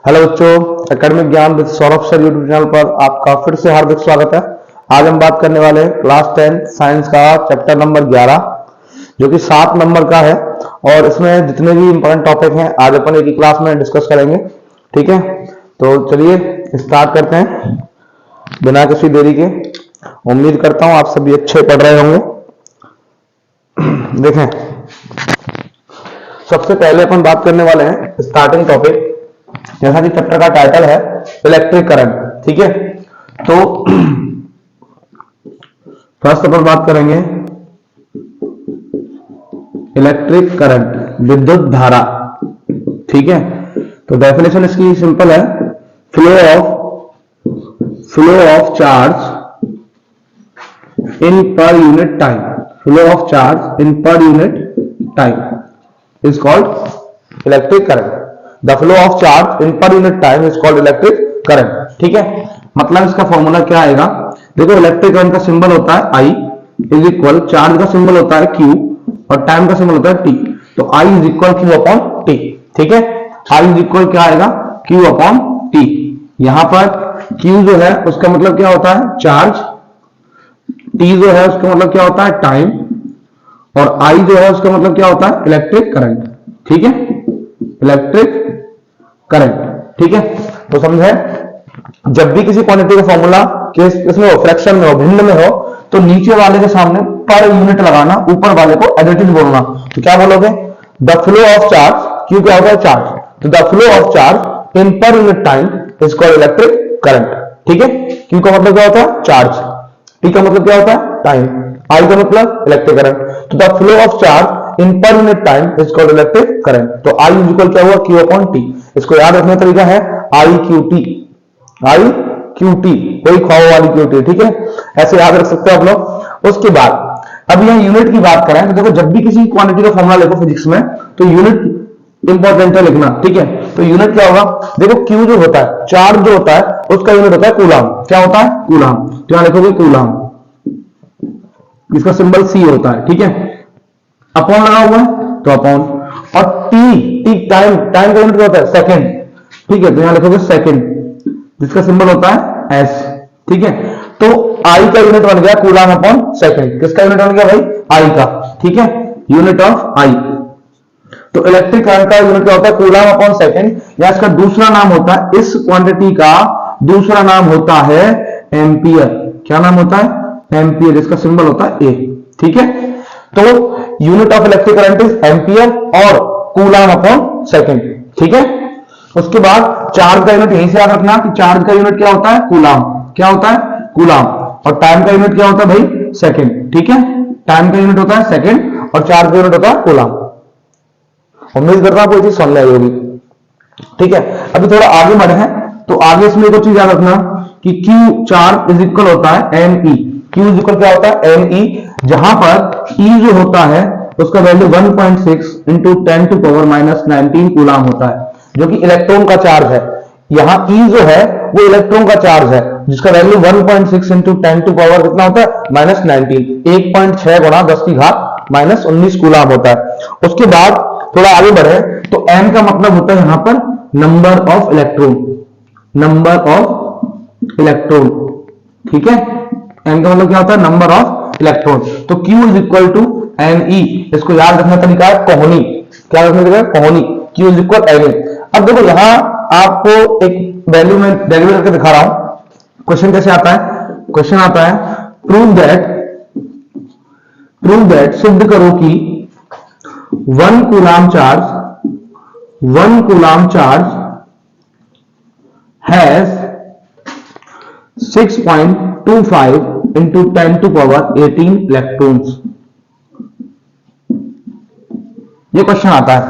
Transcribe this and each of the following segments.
Hello बच्चों, academic ज्ञान with Saurabh sir YouTube channel पर आपका फिर से हार्दिक स्वागत है। आज हम बात करने वाले हैं क्लास 10 साइंस का चैप्टर नंबर 11 जो कि 7 नंबर का है और इसमें जितने भी इंपॉर्टेंट टॉपिक हैं आज अपन एक ही क्लास में डिस्कस करेंगे। ठीक है, तो चलिए स्टार्ट करते हैं बिना किसी देरी के। उम्मीद करता हूं आप सभी अच्छे पढ़ रहे होंगे। देखें, सबसे पहले अपन बात करने वाले हैं स्टार्टिंग टॉपिक, जैसा कि चैप्टर का टाइटल है इलेक्ट्रिक करंट। ठीक है, तो फर्स्ट अपन बात करेंगे इलेक्ट्रिक करंट, विद्युत धारा। ठीक है, तो डेफिनेशन इसकी सिंपल है, flow of charge in per unit time. Flow of charge in per unit time is called electric current. The flow of charge in per unit time is called electric current. ठीक है, मतलब इसका formula क्या आएगा, देखो electric current का symbol होता है I इज इक्वल, चार्ज का सिंबल होता है Q और टाइम का सिंबल होता है T। तो I is equal Q upon T। ठीक है, I इज इक्वल क्या आएगा, Q अपॉन T। यहां पर Q जो है उसका मतलब क्या होता है चार्ज, T जो है उसका मतलब क्या होता है टाइम और I जो है उसका मतलब क्या होता है इलेक्ट्रिक करंट। ठीक है, इलेक्ट्रिक करंट। ठीक है, तो समझे, जब भी किसी क्वांटिटी का फॉर्मूला किसमें हो, फ्रैक्शन में हो, भिन्न में हो, तो नीचे वाले के सामने पर यूनिट लगाना, ऊपर वाले को एडिटिव बोलना। तो क्या बोलोगे, the flow of charge, Q क्या होता है चार्ज, तो the flow of charge in per unit time is called electric current. ठीक है, क्यू का मतलब क्या होता है चार्ज, टी का मतलब क्या होता है टाइम, आई का मतलब इलेक्ट्रिक करंट। तो the flow of charge in per unit time is called electric current. तो आई इज इक्वल क्या हुआ, क्यू अपॉन टी। इसको याद रखने का तरीका है I Q T, I Q T, कोई ख्वाब वाली क्यू टी। ठीक है, ऐसे याद रख सकते हो आप लोग। उसके बाद अब यहां यूनिट की बात करें तो देखो, जब भी किसी क्वांटिटी का फॉर्मूला लिखो फिजिक्स में तो यूनिट इंपॉर्टेंट है लिखना। ठीक है, तो यूनिट क्या होगा, देखो क्यू जो होता है, चार्ज जो होता है उसका यूनिट होता है कूलाम। क्या होता है कूलाम, तो यहां लिखोगे कूलाम, इसका सिंबल सी होता है। ठीक है, अपॉन लगा हुआ है तो अपॉन, और टी टाइम, टाइम का यूनिट क्या होता है सेकंड। ठीक है, तो यहां लिखोगे सेकंड, जिसका सिंबल होता है एस। ठीक है, तो आई का यूनिट बन गया कूलाम अपॉन सेकंड। किसका यूनिट बन गया भाई, आई का। ठीक है, यूनिट ऑफ आई। तो इलेक्ट्रिक करंट का यूनिट क्या होता है कूलाम अपॉन सेकंड, या इसका दूसरा नाम होता है, इस क्वांटिटी का दूसरा नाम होता है एम्पियर। क्या नाम होता है एम्पियर, इसका सिंबल होता है ए। ठीक है, तो unit of electric current is ampere और कूलाम अपॉन सेकंड। ठीक है, उसके बाद चार्ज का यूनिट यहीं से याद रखना कि चार्ज का यूनिट क्या होता है कूलाम। क्या होता है कूलाम, और टाइम का यूनिट क्या होता है भाई सेकंड। ठीक है, टाइम का यूनिट होता है सेकंड और चार्ज का यूनिट होता है कूलाम। उम्मीद करता हूं कोई चीज समझ आई होगी। ठीक है, अभी थोड़ा आगे बढ़े हैं तो आगे इसमें एक चीज याद रखना कि Q चार्ज इज इक्वल होता है NE। Q इज इक्वल क्या होता है NE, जहां पर E जो होता है उसका value 1.6 into 10 to power minus 19 coulomb होता है, जो कि इलेक्ट्रॉन का चार्ज है। यहां E जो है वो इलेक्ट्रॉन का चार्ज है, जिसका वैल्यू 1.6 इंटू 10 टू पावर कितना होता है माइनस 19, 1.6 गुणा 10 की घात माइनस 19 कूलाम होता है। उसके बाद थोड़ा आगे बढ़े तो M का मतलब होता है यहां पर number of electron, number of electron. ठीक है, M का मतलब क्या होता है नंबर ऑफ इलेक्ट्रॉन। तो Q is equal to NE, इसको याद रखने का तरीका है कोहनी। क्या रखने का तरीका है कोहनी, Q इज इक्वल NE। अब देखो यहां आपको एक वैल्यू में डेरिवेट करके दिखा रहा हूं। क्वेश्चन कैसे आता है, क्वेश्चन आता है प्रूव दैट, सिद्ध करो कि 1 coulomb charge has 6.25 into 10 to power 18 electrons। ये क्वेश्चन आता है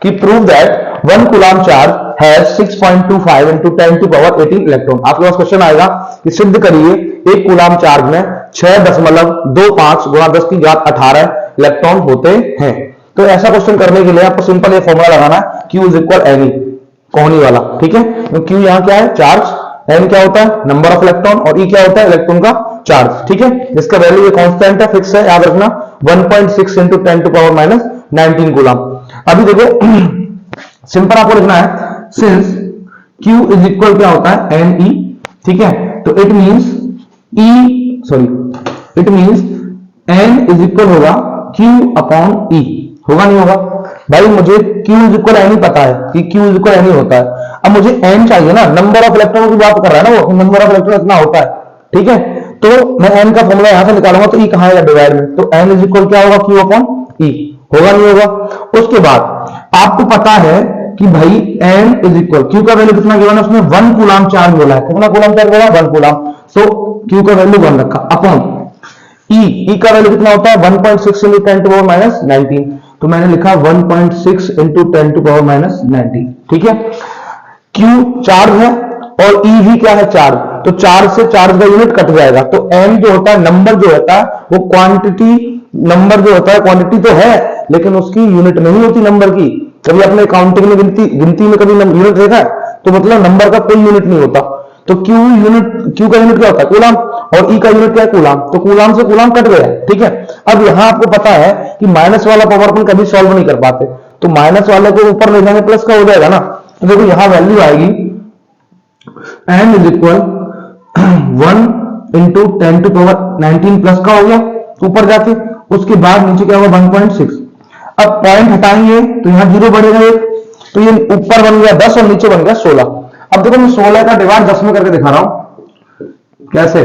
कि prove that 1 coulomb charge has 6.25 into 10 to power 18 electron. आपके पास क्वेश्चन आएगा कि सिद्ध करिए एक कूलाम चार्ज में 6.25 गुणा 10 की घात 18 इलेक्ट्रॉन होते हैं। तो ऐसा क्वेश्चन करने के लिए आपको सिंपल ये फॉर्मूला लगाना है, Q इज इक्वल NE, कोहनी वाला। ठीक है, तो Q यहां क्या है चार्ज, N क्या होता है नंबर ऑफ इलेक्ट्रॉन और E क्या होता है इलेक्ट्रॉन का चार्ज। ठीक है, इसका वैल्यू ये कांस्टेंट है, फिक्स है, याद रखना 1.6 into 10 to power minus 19 coulomb. अभी देखो सिंपल आपको लिखना है, सिंस Q इज इक्वल क्या होता है एन ई, ठीक है। तो it means it means N is equal होगा Q अपॉन ई, होगा नहीं होगा भाई? मुझे Q इज इक्वल एन ही पता है कि Q इज इक्वल एन ही होता है। अब मुझे एन चाहिए ना, नंबर ऑफ इलेक्ट्रॉनों की बात कर रहा है ना वो, नंबर ऑफ इलेक्ट्रॉन इतना होता है, ठीक है। तो मैं एन का फॉर्मूला यहां से निकालूंगा, तो ई कहां है डिवाइड में, तो एन इज इक्वल क्या होगा Q अपॉन ई, होगा नहीं होगा? उसके बाद आपको पता है कि भाई एन इज इक्वल, क्यू का वैल्यू कितना गिवन है उसमें 1 कूलम चार्ज बोला है, कितना कूलम चार्ज बोला 1 कूलम, सो क्यू का वैल्यू 1 रखा अपॉन ई का वैल्यू कितना होता है 1.6 इंटू 10 टू पावर माइनस 19, तो मैंने लिखा 1.6 इंटू 10 टू पावर माइनस 19, ठीक है। क्यू चार्ज है और ई भी क्या है चार्ज, तो चार्ज से चार्ज का यूनिट कट जाएगा, तो एम जो होता है नंबर जो होता है वो क्वांटिटी, नंबर जो होता है क्वांटिटी तो है लेकिन उसकी यूनिट नहीं होती नंबर की। कभी आपने काउंटिंग में गिनती में कभी यूनिट देखा है, तो मतलब नंबर का कोई यूनिट नहीं होता। तो क्यू का यूनिट क्या होता है कूलम, और ई का यूनिट क्या है कूलम, तो कूलम से कूलम कट गया, ठीक है। अब यहां आपको पता है कि माइनस वाला पावर अपन कभी सॉल्व नहीं कर पाते, तो माइनस वाले को ऊपर ले जाएंगे प्लस का हो जाएगा ना, तो देखो यहां वैल्यू आएगी N is equal 1 into 10 to power 19 plus का हो गया ऊपर जाके, उसके बाद नीचे क्या होगा 1.6। अब पॉइंट हटाएंगे तो यहां 0 बढ़ेगा एक, तो ये ऊपर बन गया 10 और नीचे बन गया 16। अब देखो मैं 16 का डिवाइड 10 में करके दिखा रहा हूं, कैसे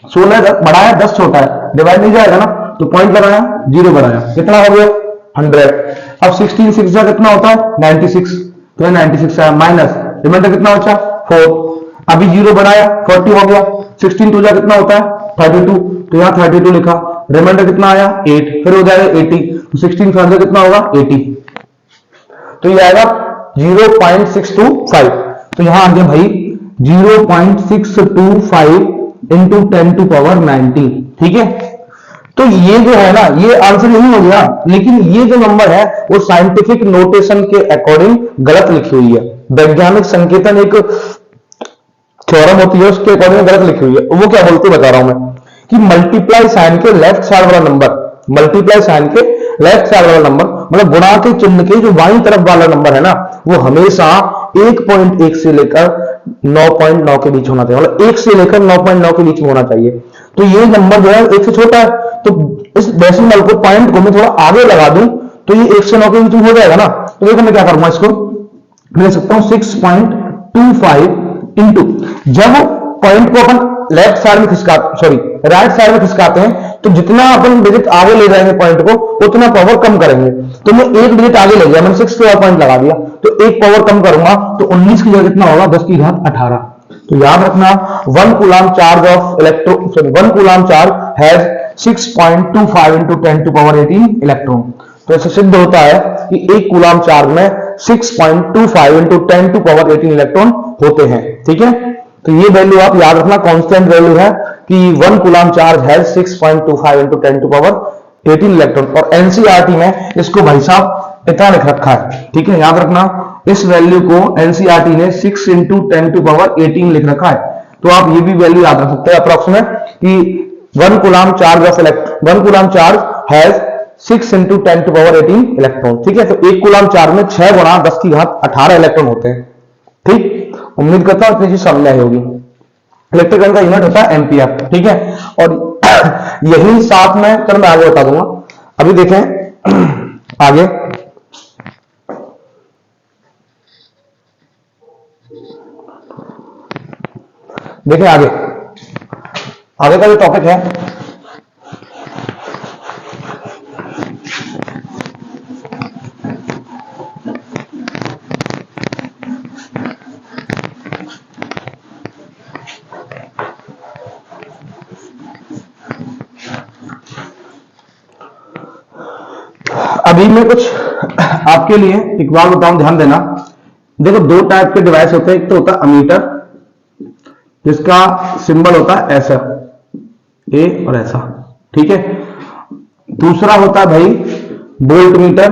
16 बड़ा है 10 छोटा है, डिवाइड नहीं जाएगा ना, तो पॉइंट लगाया 0 बढ़ाया, कितना हो गया 100। अब 16 6 जा कितना होता है 96, तो 96 आया माइनस रिमाइंडर कितना बचा 4, अभी 0 बढ़ाया 40 हो गया, 16 2 जा कितना होता है 32, तो यहां 32 लिखा, रिमाइंडर कितना आया 8, फिर हो जाएगा 80, तो 16 5 कितना होगा 80, तो ये आएगा 0.625, तो यहां आ गया भाई 0.625 इंटू 10 टू पावर 19, ठीक है। तो ये जो है ना ये आंसर नहीं हो गया, लेकिन ये जो नंबर है वो साइंटिफिक नोटेशन के अकॉर्डिंग गलत लिखी हुई है, वैज्ञानिक संकेतन एक थ्योरम होती है उसके अकॉर्डिंग गलत लिखी हुई है। वो क्या बोलते बता रहा हूं मैं कि मल्टीप्लाई साइन के लेफ्ट साइड वाला नंबर, मल्टीप्लाई साइन के लेफ्ट साइड वाला नंबर मतलब गुणा के चिन्ह के जो बाईं तरफ वाला नंबर है ना वो हमेशा 1.1 से लेकर 9.9 के बीच होना चाहिए, मतलब 1 से लेकर 9.9 के बीच में होना चाहिए। तो ये नंबर जो है 1 से छोटा है, तो इस डेसिमल को पॉइंट को मैं थोड़ा आगे लगा दूं तो ये 1 से 9 के बीच में हो जाएगा ना। तो देखो मैं क्या करूंगा, इसको मैं लिख सकता हूं 6.25 इंटू, जब पॉइंट को अपन लेफ्ट साइड में राइट साइड में खिसकाते हैं तो जितना अपन डिजिट आगे ले जाएंगे पॉइंट को उतना पावर कम करेंगे, तो मैं एक डिजिट आगे ले गया, मैंने 6 के पॉइंट लगा दिया, तो एक पावर कम करूंगा तो 19 की जगह कितना होगा 10 की घात 18। तो याद रखना 1 coulomb charge of electron 1 coulomb charge has 6.25 into 10 to power 18 electron. तो ऐसे सिद्ध होता है कि एक कूलम चार्ज में 6.25 इंटू 10 टू पावर 18 इलेक्ट्रॉन होते हैं, ठीक है। तो ये वैल्यू आप याद रखना कांस्टेंट वैल्यू है कि 1 कूलम चार्ज है 6.25 इंटू 10 टू पावर 18 इलेक्ट्रॉन, और एनसीईआरटी में इसको भाई साहब इतना लिख रखा है, ठीक है। याद रखना इस वैल्यू को एनसीईआरटी ने 6 इंटू 10 टू पावर 18 लिख रखा है, तो आप ये भी वैल्यू याद रख सकते हैं अप्रोक्सीमेट कि 1 coulomb charge of 1 coulomb charge has 6 into 10 to power 18 electron, ठीक है। तो एक कूलम चार्ज में 6 गुणा 10 की घात 18 इलेक्ट्रॉन होते हैं, ठीक। उम्मीद करता हूं इतनी चीज समझ आई होगी। इलेक्ट्रिक करंट का यूनिट होता है एम्पियर, ठीक है। और यही साथ में चलो मैं आगे बता दूंगा, अभी देखें आगे देखें आगे का जो टॉपिक है अभी मैं कुछ आपके लिए एक बार बताऊं, ध्यान देना। देखो दो टाइप के डिवाइस होते हैं, एक तो होता है अमीटर जिसका सिंबल होता है ऐसा ए और ऐसा, ठीक है। दूसरा होता है भाई वोल्ट मीटर,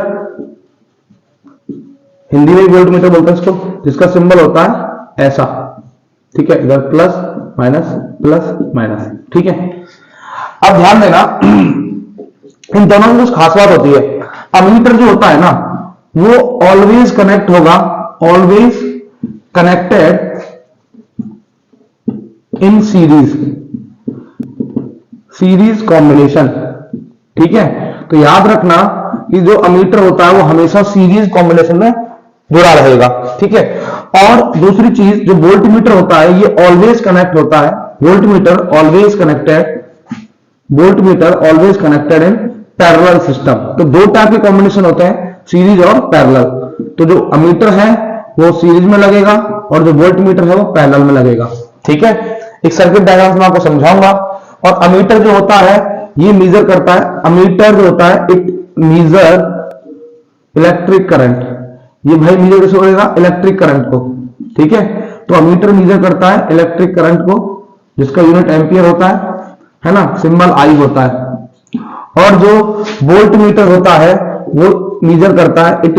हिंदी में वोल्ट मीटर बोलते हैं इसको, जिसका सिंबल होता है ऐसा, ठीक है, इधर प्लस माइनस, ठीक है। अब ध्यान देना इन दोनों में कुछ खास बात होती है। अमीटर जो होता है ना वो ऑलवेज कनेक्ट होगा कनेक्टेड इन सीरीज कॉम्बिनेशन। ठीक है, तो याद रखना कि जो अमीटर होता है वो हमेशा सीरीज कॉम्बिनेशन में जुड़ा रहेगा। ठीक है, और दूसरी चीज जो वोल्टमीटर होता है ये ऑलवेज कनेक्ट होता है, voltmeter always connected in parallel system. तो दो टाइप के कॉम्बिनेशन होते हैं, सीरीज और पैरेलल। तो जो अमीटर है वो सीरीज में लगेगा और जो वोल्टमीटर है वो पैरेलल में लगेगा। ठीक है, एक सर्किट डायग्राम से मैं आपको समझाऊंगा। और अमीटर जो होता है ये मेजर करता है, अमीटर जो होता है इट मेजर इलेक्ट्रिक करंट। ये भाई मेजर कैसे करेगा? इलेक्ट्रिक करंट को। ठीक है, तो अमीटर मेजर करता है इलेक्ट्रिक करंट को, जिसका यूनिट एम्पियर होता है ना, सिंबल आई होता है। और जो वोल्ट मीटर होता है वो मेजर करता है इट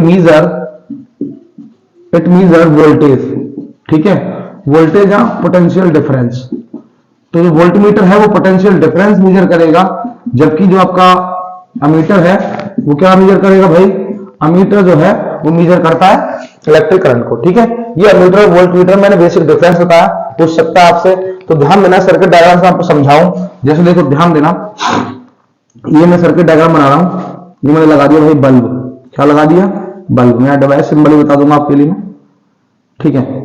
मीजर वोल्टेज। ठीक है, वोल्टेज या पोटेंशियल डिफरेंस। तो जो वोल्ट मीटर है वो पोटेंशियल डिफरेंस मेजर करेगा, जबकि जो आपका अमीटर है वो क्या मेजर करेगा भाई? अमीटर जो है वो मेजर करता है इलेक्ट्रिक करंट को। ठीक है, ये अमीटर और वोल्ट मीटर मैंने बेसिक डिफरेंस बताया, पूछ सकता है आपसे, तो ध्यान देना। सर्किट डायग्राम से आपको समझाऊं, जैसे देखो ध्यान देना, ये मैं सर्किट डायग्राम बना रहा हूं, ये मैंने लगा दिया भाई बल्ब। क्या लगा दिया? बल्ब। मैं डिवाइस सिंबल बता दूंगा आपके लिए। ठीक है,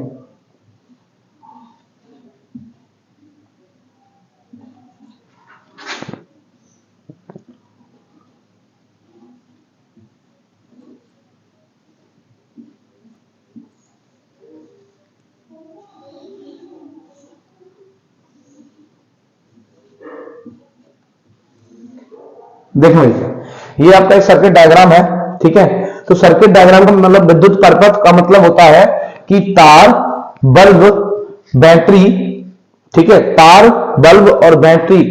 देखो ये आपका एक सर्किट डायग्राम है। ठीक है, तो सर्किट डायग्राम का मतलब विद्युत परपथ का मतलब होता है कि तार, बल्ब, बैटरी। ठीक है, तार, बल्ब और बैटरी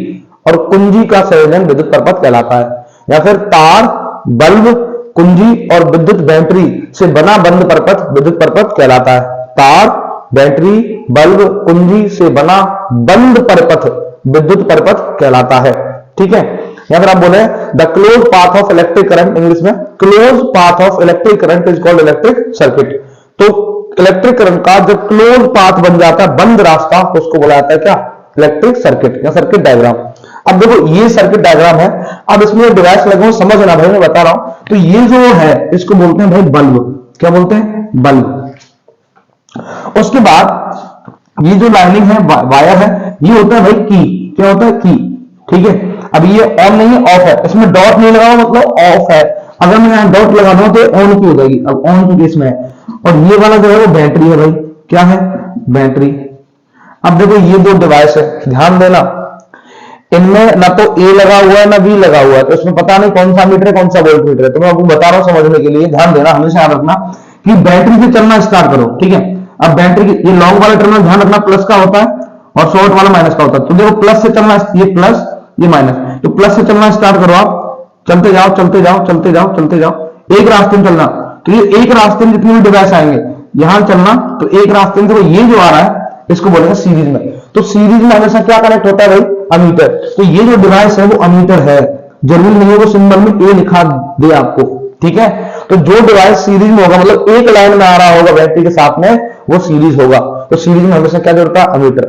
और कुंजी का संयोजन विद्युत परपथ कहलाता है, या फिर तार, बल्ब, कुंजी और विद्युत बैटरी से बना बंद परपथ विद्युत परपथ कहलाता है। तार, बैटरी, बल्ब, कुंजी से बना बंद परपथ विद्युत परपथ कहलाता है। ठीक है, या फिर आप बोले the close path of electric current, English में close path of electric current is called electric circuit. तो इलेक्ट्रिक करंट का जब क्लोज पाथ बन जाता है, बंद रास्ता, तो उसको बोला जाता है क्या? इलेक्ट्रिक सर्किट या सर्किट डायग्राम। अब देखो ये सर्किट डायग्राम है, अब इसमें डिवाइस लगा समझना भाई, मैं बता रहा हूं। तो ये जो है इसको बोलते हैं भाई बल्ब। क्या बोलते हैं? बल्ब। उसके बाद ये जो लाइनिंग है, वायर है, ये होता है भाई की। क्या होता है? की। ठीक है, अब ये ऑन नहीं है, ऑफ है, इसमें डॉट नहीं लगा मतलब ऑफ है। अगर मैं यहां डॉट लगा दूं तो ऑन की हो जाएगी, अब ऑन की केस में है। और ये वाला जो है वो बैटरी है भाई। क्या है? बैटरी। अब देखो ये दो डिवाइस है, ध्यान देना, इनमें ना तो ए लगा हुआ है ना बी लगा हुआ है, तो इसमें पता नहीं कौन सा मीटर है कौन सा वोल्ट मीटर है। तो मैं आपको बता रहा हूं समझने के लिए, ध्यान देना, हमेशा याद रखना कि बैटरी से चलना स्टार्ट करो। ठीक है, अब बैटरी की ये लॉन्ग वाला टर्मिनल ध्यान रखना प्लस का होता है और शॉर्ट वाला माइनस का होता है। तो देखो प्लस से चलना, ये प्लस ये माइनस, तो प्लस से चलना स्टार्ट करो आप, चलते जाओ चलते जाओ चलते जाओ चलते जाओ, एक रास्ते में चलना। तो ये एक रास्ते में जितने भी डिवाइस आएंगे यहां चलना, तो एक रास्ते में, तो ये जो आ रहा है इसको बोलेंगे सीरीज में। तो सीरीज में हमेशा क्या कनेक्ट होता है भाई? अमीटर। तो ये जो डिवाइस है वो अमीटर है, जरूरी नहीं है वो सिंबल में ए लिखा दे आपको। ठीक है, तो जो डिवाइस सीरीज में होगा मतलब एक लाइन में आ रहा होगा बैटरी के साथ में, वो सीरीज होगा। तो सीरीज में हमेशा क्या जोड़ता है? अमीटर।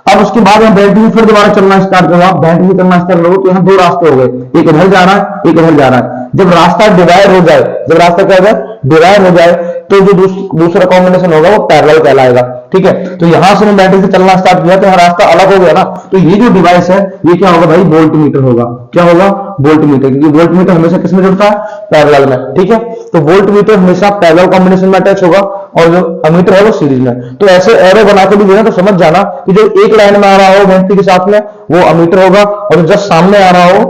अब उसके बाद हम बैटरी फिर दोबारा चलना स्टार्ट करो, आप बैटरी चलना स्टार्ट करो, तो यहाँ दो रास्ते हो गए, एक इधर जा रहा है एक इधर जा रहा है। जब रास्ता डिवाइड हो जाए, जब रास्ता क्या हो जाए? डिवाइड हो जाए, तो जो दूसरा कॉम्बिनेशन होगा वो पैरेलल कहलाएगा। ठीक है, तो यहां से मैं बैटरी से चलना स्टार्ट किया तो यहाँ रास्ता अलग हो गया ना, तो ये जो डिवाइस है ये क्या होगा भाई? वोल्ट मीटर होगा। क्या होगा? वोल्ट मीटर, क्योंकि वोल्ट मीटर हमेशा किसमें जुड़ता है? पैरेलल में। ठीक है, तो वोल्ट मीटर हमेशा पैरेलल कॉम्बिनेशन में अटैच होगा और जो अमीटर है वो सीरीज में। तो ऐसे एरो बना के भी देना तो समझ जाना कि जो एक लाइन में आ रहा हो बैटरी के साथ में वो अमीटर होगा और जो जस्ट सामने आ रहा हो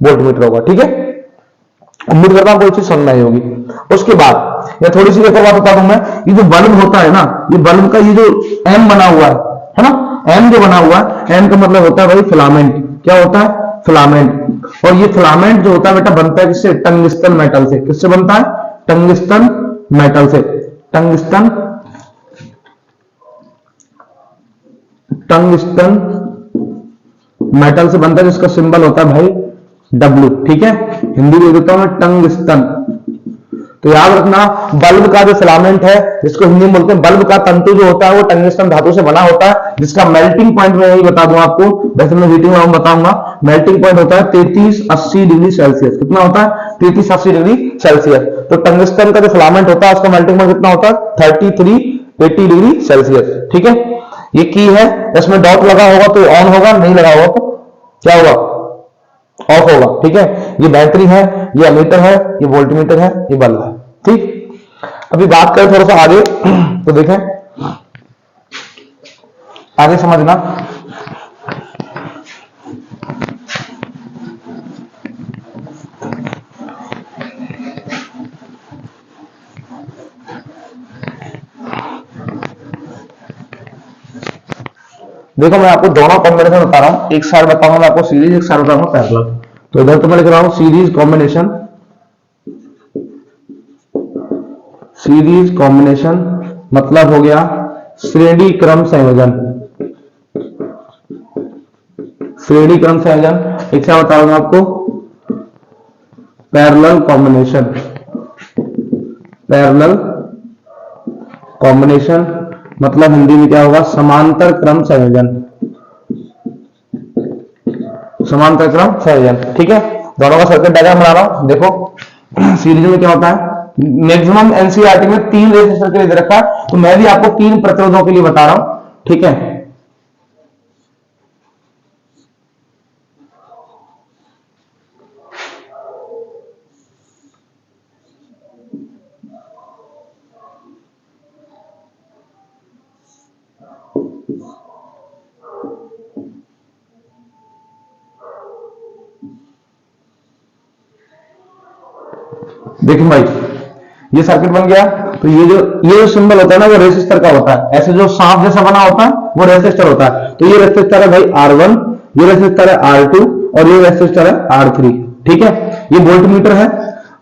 वोल्ट मीटर होगा। ठीक है, उम्मीद करता हूं कोई चीज समझ आई होगी। उसके बाद या थोड़ी सी एक और बात बता दूं मैं, ये जो बल्ब होता है ना, ये बल्ब का ये जो एम बना हुआ है ना, एम जो बना हुआ है, एम का मतलब होता है भाई फिलामेंट। क्या होता है? फिलामेंट। और ये फिलामेंट जो होता है बेटा बनता है किससे? टंगस्टन मेटल से। किससे बनता है? टंगस्टन मेटल से। टंगस्टन मेटल से बनता है, जिसका सिंबल होता है भाई डब्ल्यू। ठीक है, हिंदी में देता हूं मैं टंगस्टन। तो याद रखना, बल्ब का जो फिलामेंट है, जिसको हिंदी में बोलते हैं बल्ब का तंतु जो होता है, वो टंगस्टन धातु से बना होता है, जिसका मेल्टिंग पॉइंट मैं यही बता दूं आपको, वैसे मैं हीटिंग में बताऊंगा। मेल्टिंग पॉइंट होता है 3380 डिग्री सेल्सियस। कितना होता है? 3380 डिग्री सेल्सियस। तो टंगस्टन का जो फिलामेंट होता है उसका मेल्टिंग पॉइंट कितना होता है? 3380 डिग्री सेल्सियस। ठीक है, ये की है, इसमें डॉट लगा होगा तो ऑन होगा, नहीं लगा होगा तो क्या होगा? ऑफ होगा। ठीक है, ये बैटरी है, ये अमीटर है, ये वोल्टमीटर है, ये बल्ब है। ठीक, अभी बात करें थोड़ा सा आगे तो देखें, आगे समझना। देखो मैं आपको दोनों कॉम्बिनेशन बता रहा हूं, एक साइड बताऊंगा मैं आपको सीरीज, एक साइड बताऊंगा पैरेलल। तो इधर तो मैं लिख रहा हूं सीरीज कॉम्बिनेशन, सीरीज कॉम्बिनेशन मतलब हो गया श्रेणी क्रम संयोजन, श्रेणी क्रम संयोजन। एक साइड बता रहा हूं आपको पैरेलल कॉम्बिनेशन, पैरेलल कॉम्बिनेशन मतलब हिंदी में क्या होगा? समांतर क्रम संयोजन, समांतर क्रम संयोजन। ठीक है, दोनों का सर्किट डायग्राम बना रहा हूं। देखो सीरीज में क्या होता है, मैक्सिमम एनसीईआरटी में 3 रेजिस्टर के लिए दे रखा है, तो मैं भी आपको 3 प्रतिरोधों के लिए बता रहा हूं। ठीक है, देखिए भाई ये सर्किट बन गया। तो ये जो सिंबल होता है ना, वो रेसिस्टर का होता है। ऐसे जो सांप जैसा बना होता है वो रेसिस्टर होता है। तो ये रेसिस्टर है भाई R1, ये रेसिस्टर है R2 और ये रेसिस्टर है R3। ठीक है, ये वोल्टमीटर है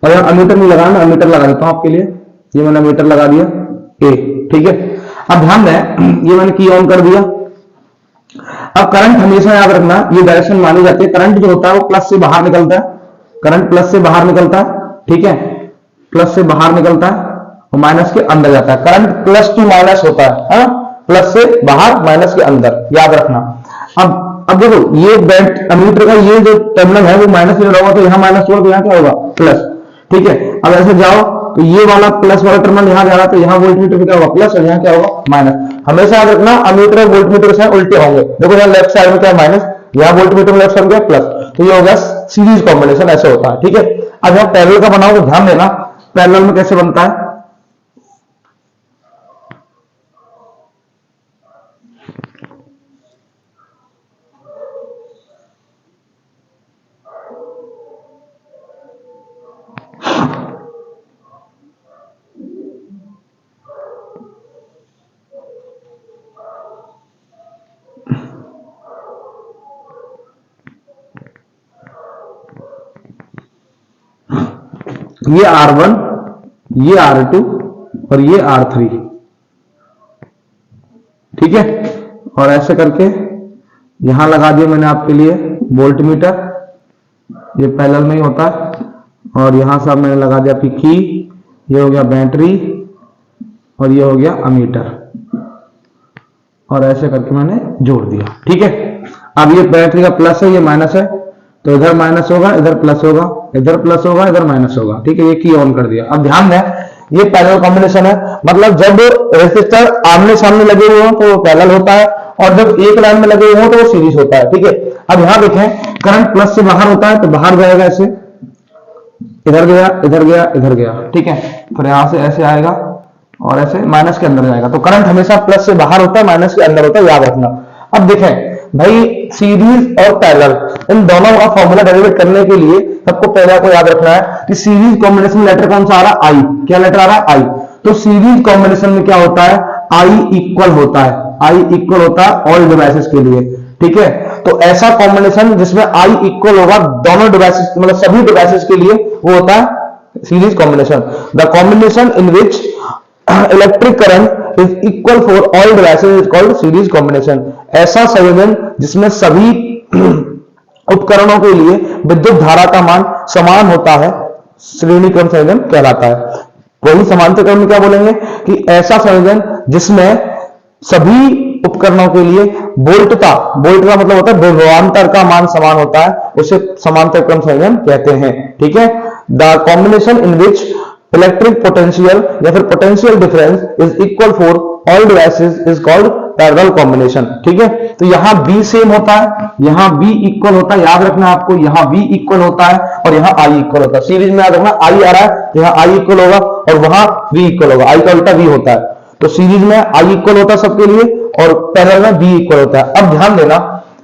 और यहाँ अमीटर नहीं लगाना, मैं अमीटर लगा देता हूं आपके लिए। ये मैंने अमीटर लगा दिया A। ठीक है, अब ध्यान दें, ये मैंने की ऑन कर दिया। अब करंट हमेशा याद रखना, ये डायरेक्शन मानी जाती है। करंट जो होता है वो प्लस से बाहर निकलता है, करंट प्लस से बाहर निकलता है। ठीक है, प्लस से बाहर निकलता है और माइनस के अंदर जाता है। करंट प्लस टू माइनस होता है, प्लस से बाहर माइनस के अंदर, याद रखना। अब देखो ये अमीटर का ये जो टर्मिनल है वो माइनस में होगा, तो यहाँ माइनस होगा तो यहाँ क्या होगा? प्लस। ठीक है, अब ऐसे जाओ तो ये वाला प्लस वाला टर्मिनल यहाँ जा रहा है, तो यहाँ वोल्टमीटर पे क्या होगा? प्लस, और यहाँ क्या होगा? माइनस। हमेशा याद रखना अमीटर और वोल्टमीटर से उल्टे होंगे। देखो यहाँ लेफ्ट साइड में क्या माइनस, यहाँ वोल्टमीटर में लेफ्ट साइड में प्लस, तो ये होगा सीरीज कॉम्बिनेशन, ऐसे होता है। ठीक है, अब यहाँ पैरेलल का बनाओ तो ध्यान देना पैरेलल में कैसे बनता है। ये R1, ये R2 और ये R3। ठीक है, और ऐसे करके यहां लगा दिया मैंने आपके लिए वोल्टमीटर, ये पैरेलल में ही होता है। और यहां से मैंने लगा दिया आपकी की, ये हो गया बैटरी और ये हो गया अमीटर, और ऐसे करके मैंने जोड़ दिया। ठीक है, अब ये बैटरी का प्लस है, ये माइनस है, तो इधर माइनस होगा, इधर प्लस होगा, इधर प्लस होगा, इधर माइनस होगा। ठीक है, ये की ऑन कर दिया। अब ध्यान दें, ये पैरेलल कॉम्बिनेशन है, मतलब जब रेसिस्टर आमने सामने लगे हुए हो तो वो पैरेलल होता है, और जब एक लाइन में लगे हुए हो तो वो सीरीज होता है। ठीक है, अब यहां देखें करंट प्लस से बाहर होता है तो बाहर जाएगा, ऐसे इधर गया, इधर गया, इधर गया। ठीक है, फिर यहां से ऐसे आएगा और ऐसे माइनस के अंदर जाएगा। तो करंट हमेशा प्लस से बाहर होता है, माइनस के अंदर होता है, याद रखना। अब देखें भाई, सीरीज और पैरेलल इन दोनों का फॉर्मूला डेरिवेट करने के लिए सबको पहले आपको याद रखना है कि सीरीज कॉम्बिनेशन में लेटर कौन सा आ रहा है? आई। क्या लेटर आ रहा है? आई। तो सीरीज कॉम्बिनेशन में क्या होता है? आई इक्वल होता है, आई इक्वल होता है ऑल डिवाइसेस के लिए। ठीक है, तो ऐसा कॉम्बिनेशन जिसमें आई इक्वल होगा दोनों डिवाइसेस, मतलब सभी डिवाइसेस के लिए, वो होता है series combination. The combination in which electric current is equal for all devices is called series combination. ऐसा संयोजन जिसमें सभी उपकरणों के लिए विद्युत धारा का मान समान होता है, श्रेणी क्रम संयोजन कहलाता है। वही समांतर क्रम में क्या बोलेंगे कि ऐसा संयोजन जिसमें सभी उपकरणों के लिए वोल्ट का मतलब होता है विभवांतर का मान समान होता है, उसे समांतर क्रम संयोजन कहते हैं। ठीक है, the combination in which electric potential या फिर potential difference is equal for all devices is called parallel combination. ठीक है, तो यहाँ B सेम होता है, यहाँ B इक्वल होता है, याद रखना आपको, यहाँ B इक्वल होता है और यहाँ I इक्वल होता है। सीरीज में याद रखना I आ रहा है तो यहाँ I इक्वल होगा और वहां V इक्वल होगा, I का उल्टा V होता है। तो सीरीज में I इक्वल होता है सबके लिए और पैरेलल में B इक्वल होता है। अब ध्यान देना,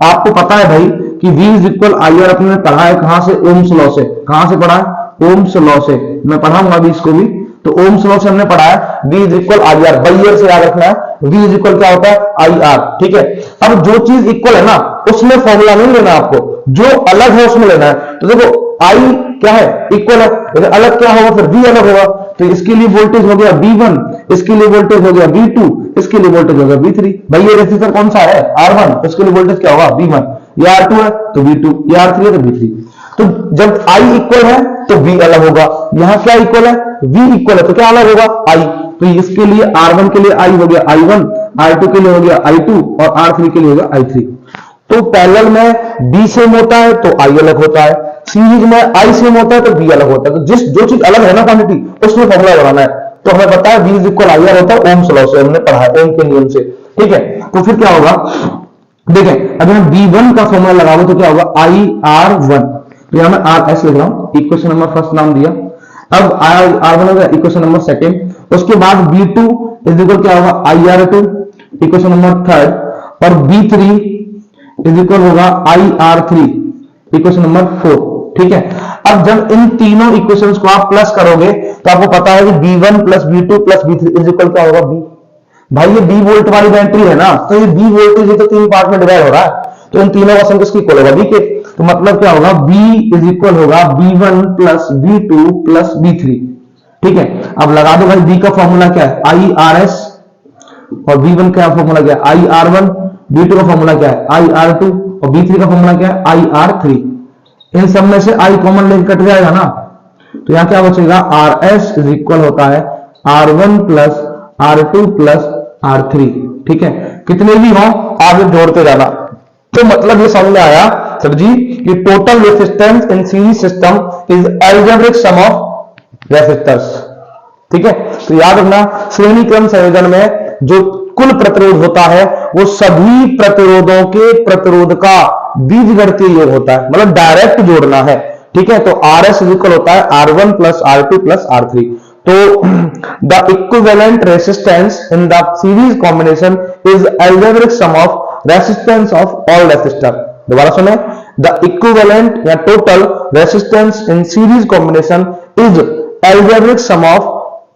आपको पता है भाई कि V इज इक्वल IR अपने पढ़ा है कहां से, ओम्स लॉ से। कहां से पढ़ा है? ओम्स लॉ से। मैं पढ़ाऊंगा अभी इसको भी, तो ओम्स लॉ से हमने पढ़ा है V is equal IR, by से याद रखना है, V इज इक्वल क्या होता है IR। ठीक है, अब जो चीज इक्वल है ना उसमें फॉर्मूला नहीं लेना आपको, जो अलग है उसमें लेना है। तो देखो I क्या है, इक्वल है, लेकिन अलग क्या होगा, फिर V अलग होगा। तो इसके लिए वोल्टेज हो गया V1, इसके लिए वोल्टेज हो गया V2, इसके लिए वोल्टेज हो गया V3। भाई ये रेजिस्टर कौन सा है, R1, उसके लिए वोल्टेज क्या होगा V1, ये R2 है तो V2, ये R3 है तो V3। तो जब I इक्वल है तो V अलग होगा, यहाँ क्या इक्वल है, V इक्वल है तो क्या अलग होगा, I। तो इसके लिए R1 के लिए I हो गया I1, R2 के लिए हो गया I2 और R3 के लिए हो गया I3। तो पैरेलल में B सेम होता है तो I अलग होता है, सीरीज में I सेम होता है तो B अलग होता है। तो जो चीज अलग है ना क्वांटिटी, उसमें फॉर्मूला बनाना है। तो हमें पता है V इज इक्वल IR होता है ओम्स लॉ से, हमने पढ़ा है ओम के नियम से। ठीक है, तो फिर क्या होगा, देखें अगर हम V1 का फॉर्मूला लगाओगे तो क्या होगा IR1। तो यहां मैं RS लिख रहा हूं, इक्वेशन नंबर फर्स्ट नाम दिया। अब R1 हो गया इक्वेशन नंबर सेकंड, उसके बाद V2 इज इक्वल क्या होगा IR2, इक्वेशन नंबर थर्ड, और V3 इज इक्वल होगा IR3, इक्वेशन नंबर 4। ठीक है, अब जब इन तीनों इक्वेशंस को आप प्लस करोगे तो आपको पता है कि V1 plus V2 plus V3 is equal क्या होगा B। भाई ये B वोल्ट वाली बैटरी है ना, तो ये B वोल्टेज ये तो तीन पार्ट में डिवाइड हो रहा है, तो इन तीनों का सम किसकी इक्वल होगा, B के। तो मतलब क्या होगा, B इज इक्वल होगा V1 plus V2 plus V3। ठीक है, अब लगा दो भाई B का फॉर्मूला क्या है IRS, और V1 का फॉर्मूला क्या है IR1, V2 का फॉर्मूला क्या है IR2 और V3 का फॉर्मूला क्या है IR3। इन सब में से I कॉमन लेके कट जाएगा ना, तो यहां क्या बचेगा RS इज इक्वल होता है R1 plus R2 plus R3। ठीक है, कितने भी हो आगे जोड़ते जाना। तो मतलब ये समझ में आया सर जी कि total resistance in series system is algebraic sum of resistors. ठीक है, तो याद रखना श्रेणी क्रम संयोजन में जो कुल प्रतिरोध होता है वो सभी प्रतिरोधों के प्रतिरोध का बीजगणितीय योग होता है, मतलब डायरेक्ट जोड़ना है। ठीक है, तो RS इक्वल होता है R1 plus R2 plus R3। तो the equivalent resistance in the series combination is algebraic sum of resistance of all resistor. दोबारा सुने, द इक्विवेलेंट या total resistance in series combination is algebraic sum of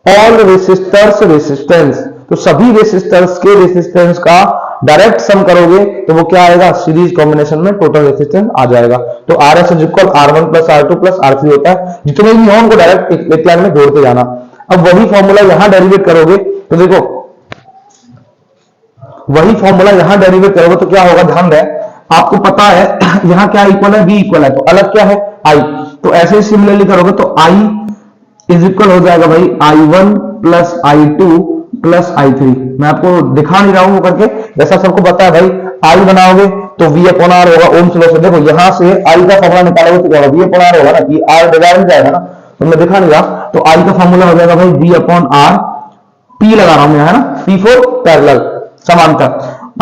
all resistors resistance. तो सभी resistors के resistance का direct sum करोगे तो वो क्या आएगा, सीरीज कॉम्बिनेशन में टोटल रेसिस्टेंस आ जाएगा। तो RS is equal R1 plus R2 plus R3 होता है। जितने भी हो उनको डायरेक्ट एक लाइन में जोड़ते जाना। अब वही फॉर्मूला यहां डेरिवेट करोगे तो देखो, वही फॉर्मूला यहां डेरिवेट करोगे तो क्या होगा, ध्यान दें, आपको पता है यहां क्या इक्वल है, V इक्वल है, तो अलग क्या है I। तो ऐसे ही सिमिलरली करोगे तो I इज इक्वल हो जाएगा भाई I1 plus I2 plus I3। मैं आपको दिखा नहीं रहा हूं वो करके, जैसा सबको पता है भाई I बनाओगे तो V अपॉन R होगा ओम्स लॉ से। देखो यहां से I का फॉर्मूला निकालोगे तो क्या होगा, V अपॉन R होगा ना, कि R डिवाइड में जाएगा ना, तो मैं दिखा नहीं रहा। तो I का फॉर्मूला हो जाएगा भाई V अपॉन R, P लगा रहा हूं मैं, है ना, P फॉर पैरेलल समांतर।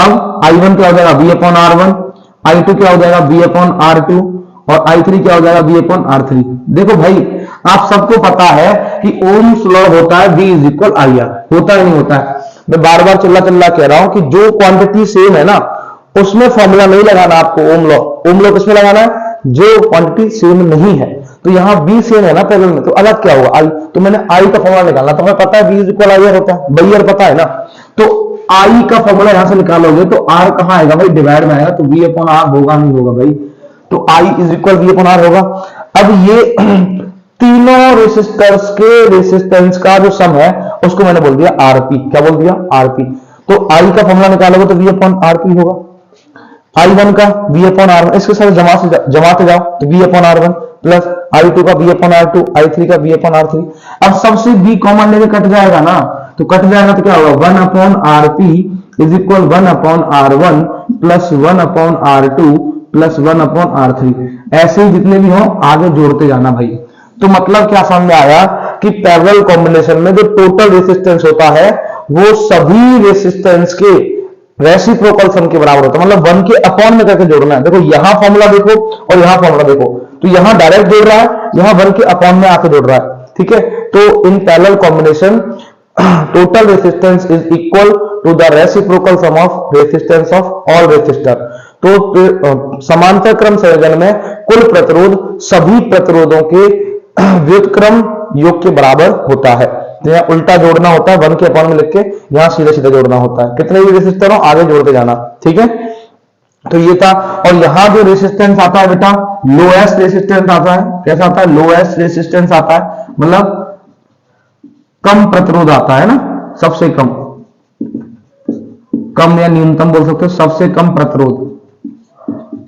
अब I1 क्या हो जाएगा V अपॉन R1, I2 क्या हो जाएगा V अपॉन R2 और I3 क्या हो जाएगा V अपॉन R3। देखो भाई आप सबको पता है कि ओम्स लॉ होता है V इज इक्वल IR, होता है नहीं होता है। मैं बार बार चिल्ला चिल्ला कह रहा हूं कि जो क्वांटिटी सेम है ना उसमें फॉर्मूला नहीं लगाना आपको ओम लॉ। ओम लॉ किसमें लगाना है, जो क्वांटिटी सेम नहीं है। तो यहाँ B सेम है ना पैरेलल में, तो अलग क्या होगा I। तो मैंने I का फॉर्मूला निकालना, तो हमें पता है V इज इक्वल IR होता है, बाई पता है ना। तो I का फॉर्मूला यहां से निकालोगे तो R कहां आएगा भाई, डिवाइड में आएगा, तो V अपॉन R होगा नहीं होगा भाई, तो I is equal V upon R होगा। अब ये तीनों रेसिस्टर्स के रेसिस्टेंस का जो सम है उसको मैंने बोल दिया RP। क्या बोल दिया, RP। तो I का फॉर्मूला निकालोगे तो V अपॉन RP होगा, I1 का V अपॉन R1, इसके साथ जमाते जाओ तो V upon R1, plus I2 का B अपॉन R2, I3 का B अपॉन R3। अब सबसे B कॉमन लेके कट जाएगा ना, तो कट जाएगा तो क्या होगा 1 upon RP is equal 1 upon R1 plus 1 upon R2 plus 1 upon R3। ऐसे ही जितने भी हो आगे जोड़ते जाना भाई। तो मतलब क्या समझ में आया कि पैरेलल कॉम्बिनेशन में जो टोटल रेसिस्टेंस होता है वो सभी रेसिस्टेंस के रेसिप्रोकल सम के बराबर होता है, मतलब 1 के अपॉन में करके जोड़ना है। देखो यहां फॉर्मूला देखो और यहां फॉर्मूला देखो, तो यहां डायरेक्ट जोड़ रहा है, यहां 1 के अपॉन में आके जोड़ रहा है, ठीक है। तो in parallel combination total resistance is equal to the reciprocal sum of resistance of all resistor. तो समांतर क्रम संयोजन में कुल प्रतिरोध सभी प्रतिरोधों के व्युत्क्रम योग के बराबर होता है। तो यहाँ उल्टा जोड़ना होता है, 1 के अपॉन में लिख के यहाँ सीधा सीधा जोड़ना होता है, कितने भी रेसिस्टर हो आगे जोड़ते जाना, ठीक है। तो ये था। और यहां जो रेसिस्टेंस आता है बेटा लोएस्ट रेसिस्टेंस आता है। कैसा आता है? लोएस्ट रेसिस्टेंस आता है, मतलब कम प्रतिरोध आता है ना, सबसे कम, कम या न्यूनतम बोल सकते हो, सबसे कम प्रतिरोध,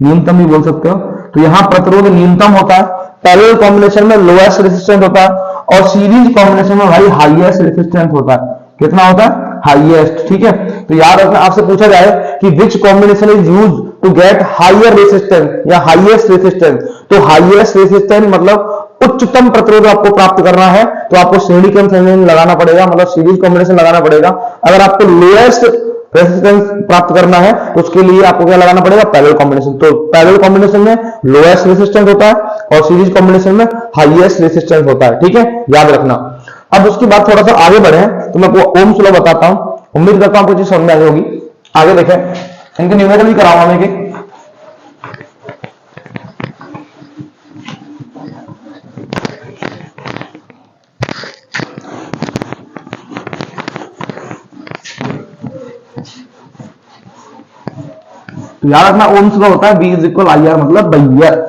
न्यूनतम भी बोल सकते हो। तो यहां प्रतिरोध न्यूनतम होता है, पैरेलल कॉम्बिनेशन में लोएस्ट रेसिस्टेंस होता है, और सीरीज कॉम्बिनेशन में भाई हाईएस्ट रेसिस्टेंस होता है। कितना होता है? हाईएस्ट, ठीक है। तो याद रखना, आपसे पूछा जाए कि which combination is use to get higher resistance या हाईएस्ट रेसिस्टेंस, तो हाईएस्ट रेसिस्टेंस मतलब उच्चतम प्रतिरोध आपको प्राप्त करना है तो आपको श्रेणी क्रम संयोजन लगाना पड़ेगा, मतलब सीरीज कॉम्बिनेशन लगाना पड़ेगा। अगर आपको लोएस्ट रेसिस्टेंस प्राप्त करना है तो उसके लिए आपको क्या लगाना पड़ेगा? Parallel combination. तो पैरेलल कॉम्बिनेशन में लोएस्ट रेसिस्टेंस होता है और सीरीज कॉम्बिनेशन में हाईएस्ट रेसिस्टेंस होता है, ठीक है, याद रखना। अब उसके बाद थोड़ा सा आगे बढ़े तो मैं आपको ओम्स लॉ बताता हूं, उम्मीद करता हूं आपको चीज समझ में आई होगी। आगे देखें, इनके न्यूमेरिकल भी कराऊंगा मैं। तो याद रखना ओम्स लॉ होता है B is equal I R, मतलब बैयर।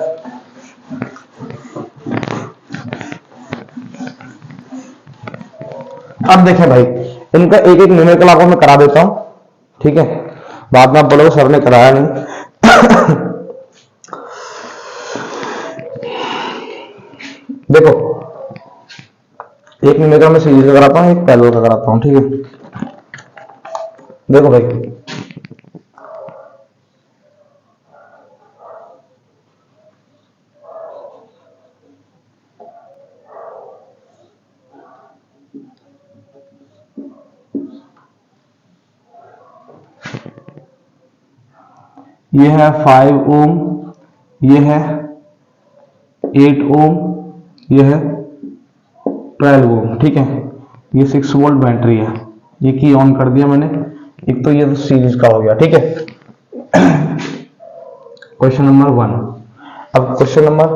अब देखें भाई, इनका एक एक न्यूमेरिकल आपको मैं करा देता हूं, ठीक है, बाद में आप बोलोगे सर ने कराया नहीं। देखो, एक न्यूमेरिकल में सीरीज का कराता हूं, एक पैरेलल का कराता हूं, ठीक है। देखो भाई, ये है 5 ओम, ये है 8 ओम, ये है 12 ओम, ठीक है। ये 6 वोल्ट बैटरी है, ये की ऑन कर दिया मैंने। एक तो ये तो सीरीज का हो गया, ठीक है। Question number 1। अब क्वेश्चन नंबर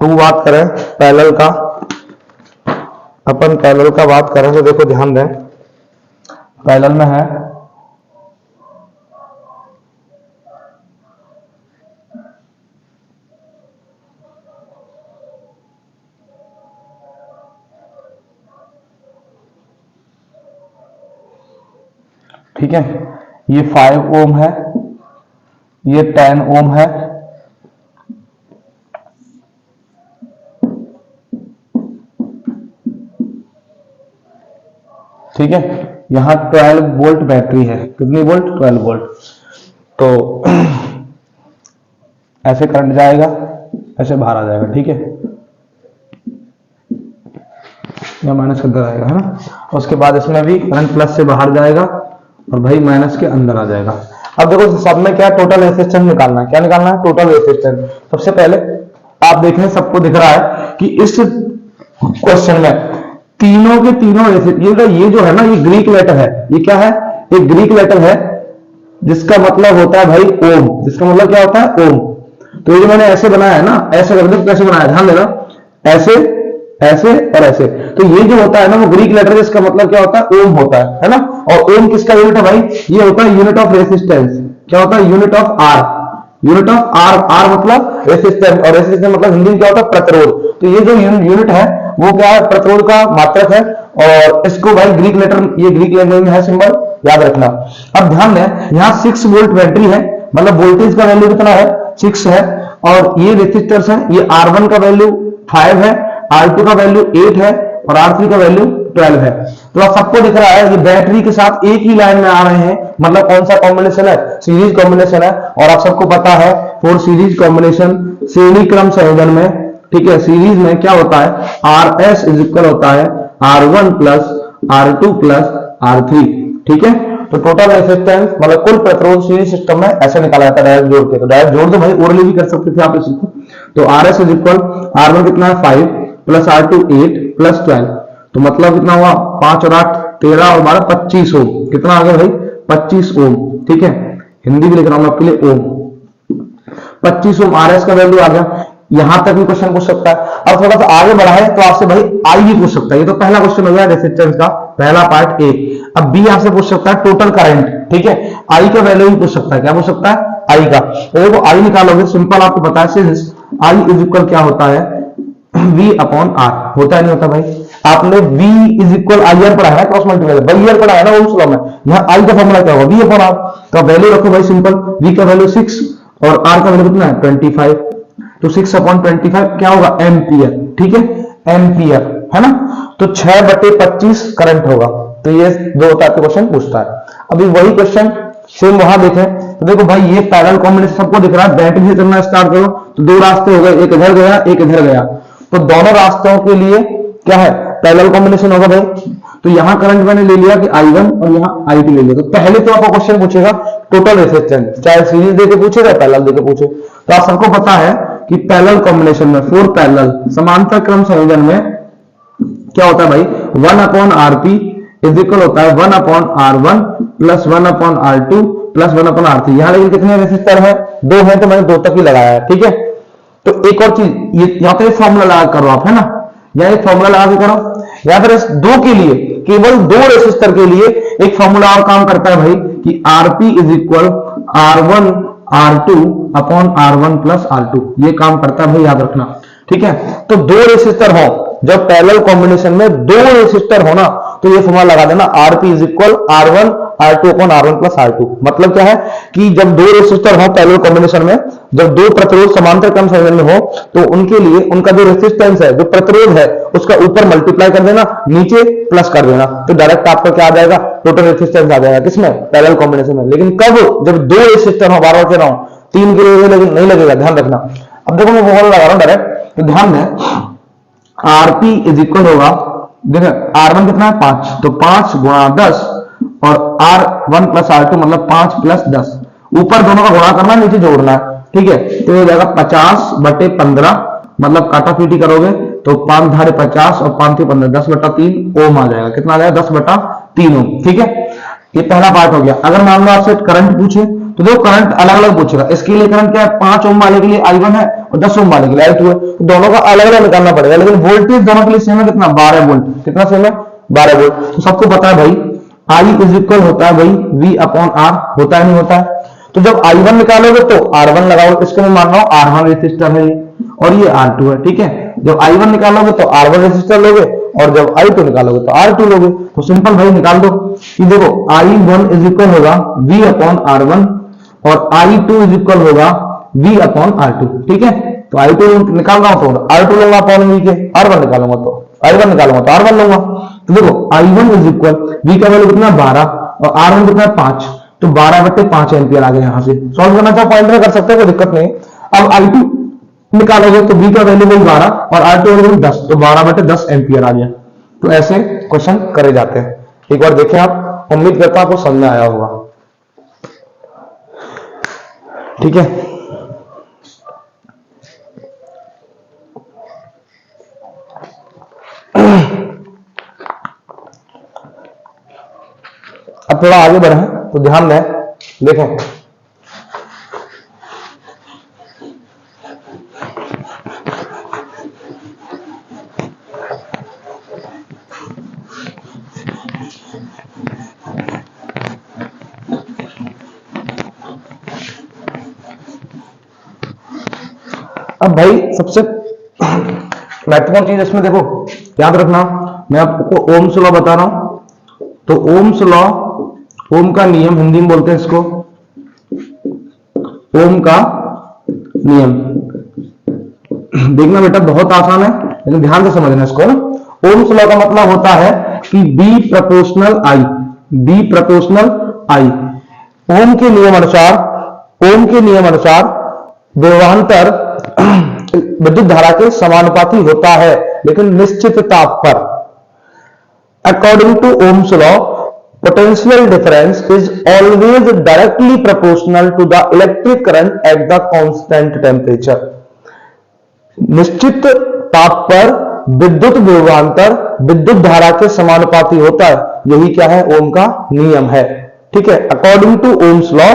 2 बात करें पैरेलल का। अपन पैरेलल का बात करें तो देखो ध्यान दें, पैरेलल में है ठीक है, ये 5 ओम है, ये 10 ओम है, ठीक है। यहां 12 वोल्ट बैटरी है, कितनी वोल्ट? 12 वोल्ट। तो ऐसे करंट जाएगा, ऐसे बाहर आ जाएगा, ठीक है, या माइनस के अंदर आएगा, है ना। उसके बाद इसमें भी करंट प्लस से बाहर जाएगा और भाई माइनस के अंदर आ जाएगा। अब देखो सब में क्या टोटल रेसिस्टेंस निकालना है, क्या निकालना है? Total resistance. सबसे पहले आप देखें, सबको दिख रहा है कि इस क्वेश्चन में तीनों के तीनों ये जो है ना, ये ग्रीक लेटर है। ये क्या है? ये ग्रीक लेटर है जिसका मतलब होता है भाई ओम। जिसका मतलब क्या होता है? ओम। तो ये जो मैंने ऐसे बनाया है ना, ऐसे कैसे बनाया, ध्यान देना, ऐसे ऐसे और ऐसे। तो ये जो होता है ना वो ग्रीक लेटर, इसका मतलब क्या होता है? ओम होता है ना। और ओम किसका यूनिट है भाई? ये होता है यूनिट ऑफ रेसिस्टेंस। क्या होता है? Unit of R. Unit of R, R मतलब रेसिस्टेंस, और रेसिस्टेंस मतलब हिंदी में क्या होता है? प्रतिरोध। तो ये जो यूनिट है वो क्या है? प्रतिरोध का मात्रक है। और इसको भाई ग्रीक लेटर, ये ग्रीक लैंग्वेज में है सिंबल, याद रखना। अब ध्यान दें, यहाँ 6 वोल्ट बैटरी है, मतलब वोल्टेज का वैल्यू कितना है? 6 है। और ये रेसिस्टर्स है, ये R1 का वैल्यू 5 है, R2 का वैल्यू 8 है और R3 का वैल्यू 12 है। तो आप सबको दिख रहा है कि बैटरी के साथ एक ही लाइन में आ रहे हैं, मतलब कौन सा कॉम्बिनेशन है, सीरीज कॉम्बिनेशन है। और आप सबको पता है फॉर सीरीज कॉम्बिनेशन श्रेणी क्रम संयोजन में, ठीक है, सीरीज में क्या होता है, RS इज इक्वल होता है R1 plus R2 plus R3, ठीक है। तो टोटल रेजिस्टेंस मतलब कुल प्रतिरोध सीरीज सिस्टम में ऐसे निकाला जाता है डायरेक्ट जोड़ के। तो डायरेक्ट जोड़ दो भाई, ओरली भी कर सकते थे आप इसको। तो RS इज इक्वल R1 कितना है 5 प्लस R2 8 प्लस 12, तो मतलब कितना हुआ 5 और 8 13 और 12 25 ओम। कितना आ गया भाई 25 ओम, ठीक है। हिंदी भी लिख रहा हूं आपके लिए, ओम 25 ओम RS का वैल्यू आ गया। यहां तक भी क्वेश्चन पूछ सकता है। अब थोड़ा सा आगे बढ़ा है तो आपसे भाई आई भी पूछ सकता है। ये तो पहला क्वेश्चन हो गया रेजिस्टेंस का पहला पार्ट ए। अब बी आपसे पूछ सकता है टोटल करंट, ठीक है, आई का वैल्यू भी पूछ सकता है। क्या पूछ सकता है, आई का। तो देखो आई निकालोगे, सिंपल आपको पता है सिंस आई इज इक्वल क्या होता है, V अपॉन आर। होता है नहीं होता भाई, आपने V is equal I R पढ़ा है ना, क्रॉस मल्टीप्लाई बाई ईयर पढ़ा है ना ओम्स लॉ में। यहाँ आई का फॉर्मूला क्या होगा, V अपॉन आर। तो वैल्यू रखो भाई सिंपल, V का वैल्यू 6 और R का वैल्यू कितना है 25। तो 6 अपॉन 25 क्या होगा, एम्पियर, ठीक है, एम्पियर है ना। तो 6/25 करंट होगा। तो ये जो होता है क्वेश्चन पूछता है। अभी वही क्वेश्चन सेम वहां देखें तो देखो भाई ये पैरेलल कॉम्बिनेशन सबको दिख रहा है। बैटरी से चलना स्टार्ट करो तो दो रास्ते हो गए, एक इधर गया एक इधर गया। तो दोनों रास्तों के लिए क्या है, पैरेलल कॉम्बिनेशन होगा भाई। तो यहां करंट मैंने ले लिया कि I1 और यहां I2 ले लिया। तो पहले तो आपको क्वेश्चन पूछेगा टोटल रेजिस्टेंस, चाहे सीरीज देके पूछे या पैरेलल देके पूछे। तो आप सबको पता है कि पैरेलल कॉम्बिनेशन में फोर पैरेलल समांतर क्रम संयोजन में क्या होता है भाई, 1/RP इज इक्वल होता है 1/R1 plus 1/R2 plus 1/R3। यहां लेकिन कितने रेसिस्टर है, दो है, तो मैंने दो तक ही लगाया है, ठीक है। तो एक और चीज, ये यहाँ पे फॉर्मूला लगा करो आप, है ना, या एक फॉर्मूला लगा के करो, या फिर इस दो के लिए, केवल दो रेसिस्टर के लिए एक फॉर्मूला और काम करता है भाई कि RP is equal R1 R2 upon R1 plus R2। ये काम करता है भाई, याद रखना, ठीक है। तो दो रेसिस्टर हो, जब पैरेलल कॉम्बिनेशन में दो रेसिस्टर हो ना, तो ये फॉर्मूला लगा देना, RP is equal R1 R2 upon R1 plus R2। मतलब क्या है कि जब दो रेसिस्टर हो पैरेलल कॉम्बिनेशन में, जब दो प्रतिरोध समांतर क्रम संयोजन में हो, तो उनके लिए उनका जो रेसिस्टेंस है, जो प्रतिरोध है, उसका ऊपर मल्टीप्लाई कर देना, नीचे प्लस कर देना, तो डायरेक्ट आपका क्या आ जाएगा, टोटल रेसिस्टेंस आ जाएगा। किसमें, पैरेलल कॉम्बिनेशन में। लेकिन कब, जब दो रेसिस्टर हो, बार बार कह रहा हूं, तीन के लिए लेकिन नहीं लगेगा, ध्यान रखना। अब देखो मैं फॉर्मूला लगा रहा हूं डायरेक्ट, तो ध्यान दें RP इज इक्वल होगा, देखो R1 कितना है 5, तो 5 गुणा 10 और R1 प्लस R2 मतलब 5 प्लस 10, ऊपर दोनों का गुणा करना, नीचे जोड़ना है, ठीक है। तो ये हो जाएगा 50/15, मतलब काटा पीटी करोगे तो 5 धारे 50 और 5 थे 15, 10/3 ओम आ जाएगा। कितना आ जाएगा, 10/3 ओम, ठीक है। ये पहला पार्ट हो गया। अगर मान लो आपसे करंट पूछे तो देखो करंट अलग अलग पूछेगा। इसके लिए करंट क्या है, 5 ओम वाले के लिए I1 है और 10 ओम वाले के लिए I2 है, तो दोनों का अलग अलग निकालना पड़ेगा। लेकिन वोल्टेज दोनों के लिए सेम है, कितना 12 वोल्ट। कितना सेम है, 12 वोल्ट। तो सबको पता है भाई I इज इक्वल होता है भाई V अपॉन R, होता है नहीं होता है। तो जब I1 निकालोगे तो R1 लगाओ, इसको मैं मान रहा हूं R1 रेसिस्टर है और ये R2 है, ठीक है। जब I1 निकालोगे तो R1 रेसिस्टर लोगे और जब I2 निकालोगे तो R2 लोगे। तो सिंपल भाई निकाल दो कि देखो I1 इज इक्वल होगा V अपॉन R1 और I2 इज इक्वल होगा V अपॉन R2, ठीक है। तो I2 निकाल रहा हूं तो R2 लूंगा अपॉन V के, R1 निकालूंगा तो I1 निकालूंगा तो R1 लूंगा। तो देखो I1 इज इक्वल V का वैल्यू कितना 12 और R1 कितना 5, तो 12/5 एम्पियर आ गया। यहां से सॉल्व करना चाहो पॉइंट में कर सकते हो, कोई दिक्कत नहीं। अब I2 निकालोगे तो V का वैल्यू वही 12 और R2 का वैल्यू 10, तो 12/10 एम्पियर आ गया। तो ऐसे क्वेश्चन करे जाते हैं। एक बार देखें आप, उम्मीद करता हूं आपको समझ में आया होगा, ठीक है। अब थोड़ा आगे बढ़े तो ध्यान दें, देखें अब भाई सबसे महत्वपूर्ण चीज इसमें देखो याद रखना, मैं आपको ओम्स लॉ बता रहा हूं। तो ओम्स लॉ, ओम का नियम हिंदी में बोलते हैं इसको, ओम का नियम। देखना बेटा बहुत आसान है, लेकिन ध्यान से समझना इसको ना। ओम्स लॉ का मतलब होता है कि बी प्रोपोर्शनल आई, बी प्रोपोर्शनल आई। ओम के नियम अनुसार, ओम के नियम अनुसार विभवांतर विद्युत धारा के समानुपाती होता है, लेकिन निश्चित ताप पर। According to Ohm's law, potential difference is always directly proportional to the electric current at the constant temperature। निश्चित ताप पर विद्युत विभवांतर विद्युत धारा के समानुपाती होता है, यही क्या है, ओम का नियम है। ठीक है, according to Ohm's law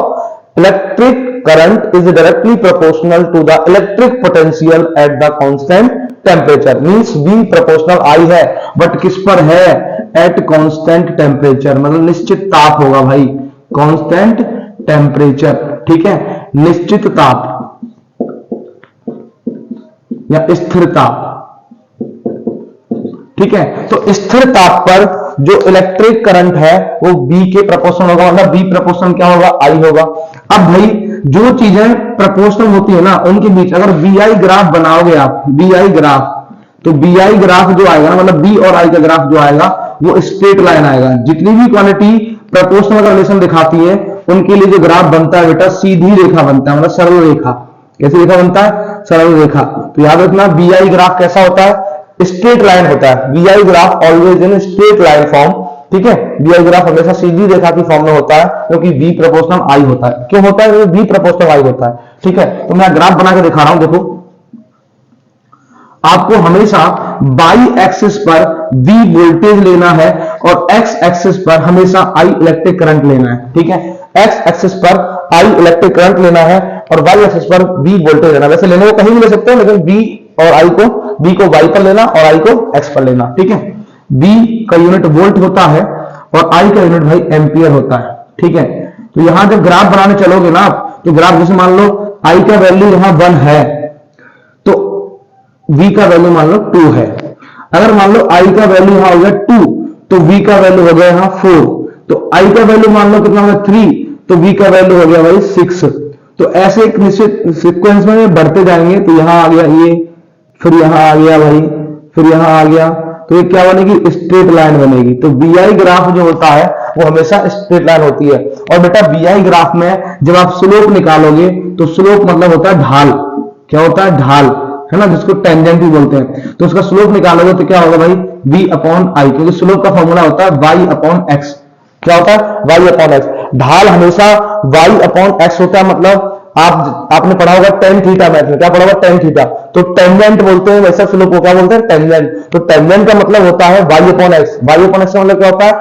electric current is directly proportional to the electric potential at the constant temperature. Means V proportional I है, बट किस पर है, एट कांस्टेंट टेम्परेचर, मतलब निश्चित ताप होगा भाई, कांस्टेंट टेम्परेचर। ठीक है, निश्चित ताप या स्थिर ताप। ठीक है, तो स्थिर ताप पर जो इलेक्ट्रिक करंट है वो बी के प्रोपोर्शनल होगा, मतलब बी प्रोपोर्शनल क्या होगा, आई होगा। अब भाई जो चीजें प्रोपोर्शनल होती है ना उनके बीच अगर बी आई ग्राफ बनाओगे आप, बी आई ग्राफ, तो बी आई ग्राफ जो आएगा ना, मतलब बी और आई का ग्राफ जो आएगा वो स्ट्रेट लाइन आएगा। जितनी भी क्वांटिटी प्रोपोर्शनल का रिलेशन दिखाती है उनके लिए जो ग्राफ बनता है बेटा सीधी रेखा बनता है, मतलब सरल रेखा। कैसी रेखा बनता है, सरल रेखा। तो याद रखना बी आई ग्राफ कैसा होता है, स्ट्रेट लाइन होता है। B I graph always in straight line form. ठीक है, बी आई ग्राफ हमेशा सीधी रेखा की फॉर्म में होता है, क्योंकि बी प्रोपोर्शनल आई होता है। क्यों होता है, क्योंकि बी प्रोपोर्शनल आई होता है। ठीक है, तो मैं ग्राफ बना के दिखा रहा हूं, देखो आपको हमेशा बाई एक्सिस पर V वोल्टेज लेना है और एक्स एक्सिस पर हमेशा I इलेक्ट्रिक करंट लेना है। ठीक है, एक्स एक्सिस पर I इलेक्ट्रिक करंट लेना है और वाई एक्सिस पर V वोल्टेज लेना है। वैसे लेने को कहीं भी ले सकते हैं, लेकिन B और I को, B को Y पर लेना और I को X पर लेना। ठीक है, B का यूनिट वोल्ट होता है और I का यूनिट भाई एम्पियर होता है। ठीक है, तो यहां जब ग्राफ बनाने चलोगे ना आप, तो ग्राफ जैसे मान लो I का वैल्यू यहां 1 है, V का वैल्यू मान लो 2 है। अगर मान लो I का वैल्यू यहां हो गया 2, तो V का वैल्यू हो गया यहां 4। तो I का वैल्यू मान लो कितना हो गया 3, तो V का वैल्यू हो गया भाई 6। तो ऐसे एक निश्चित सीक्वेंस में बढ़ते जाएंगे। तो यहां आ गया ये, फिर यहां आ गया भाई, फिर यहां आ गया, तो ये क्या बनेगी, स्ट्रेट लाइन बनेगी। तो BI ग्राफ जो होता है वो हमेशा स्ट्रेट लाइन होती है। और बेटा BI ग्राफ में जब आप स्लोप निकालोगे तो स्लोप मतलब होता है ढाल। क्या होता है, ढाल, है ना, जिसको टेंजेंट भी बोलते हैं। तो उसका स्लोप निकालोगे तो क्या होगा भाई, v अपॉन आई, क्योंकि स्लोप का फॉर्मूला होता है y अपॉन एक्स। क्या होता है, y अपॉन एक्स। ढाल हमेशा y अपॉन एक्स होता है। मतलब आपने पढ़ा होगा टेन थीटा मैथ में, क्या पढ़ा होगा, टेन थीटा। तो टेंजेंट बोलते हैं, वैसा स्लोप को क्या बोलते हैं, टेंजेंट। तो टेंजेंट का मतलब होता है y upon x. y upon x का मतलब क्या होता है,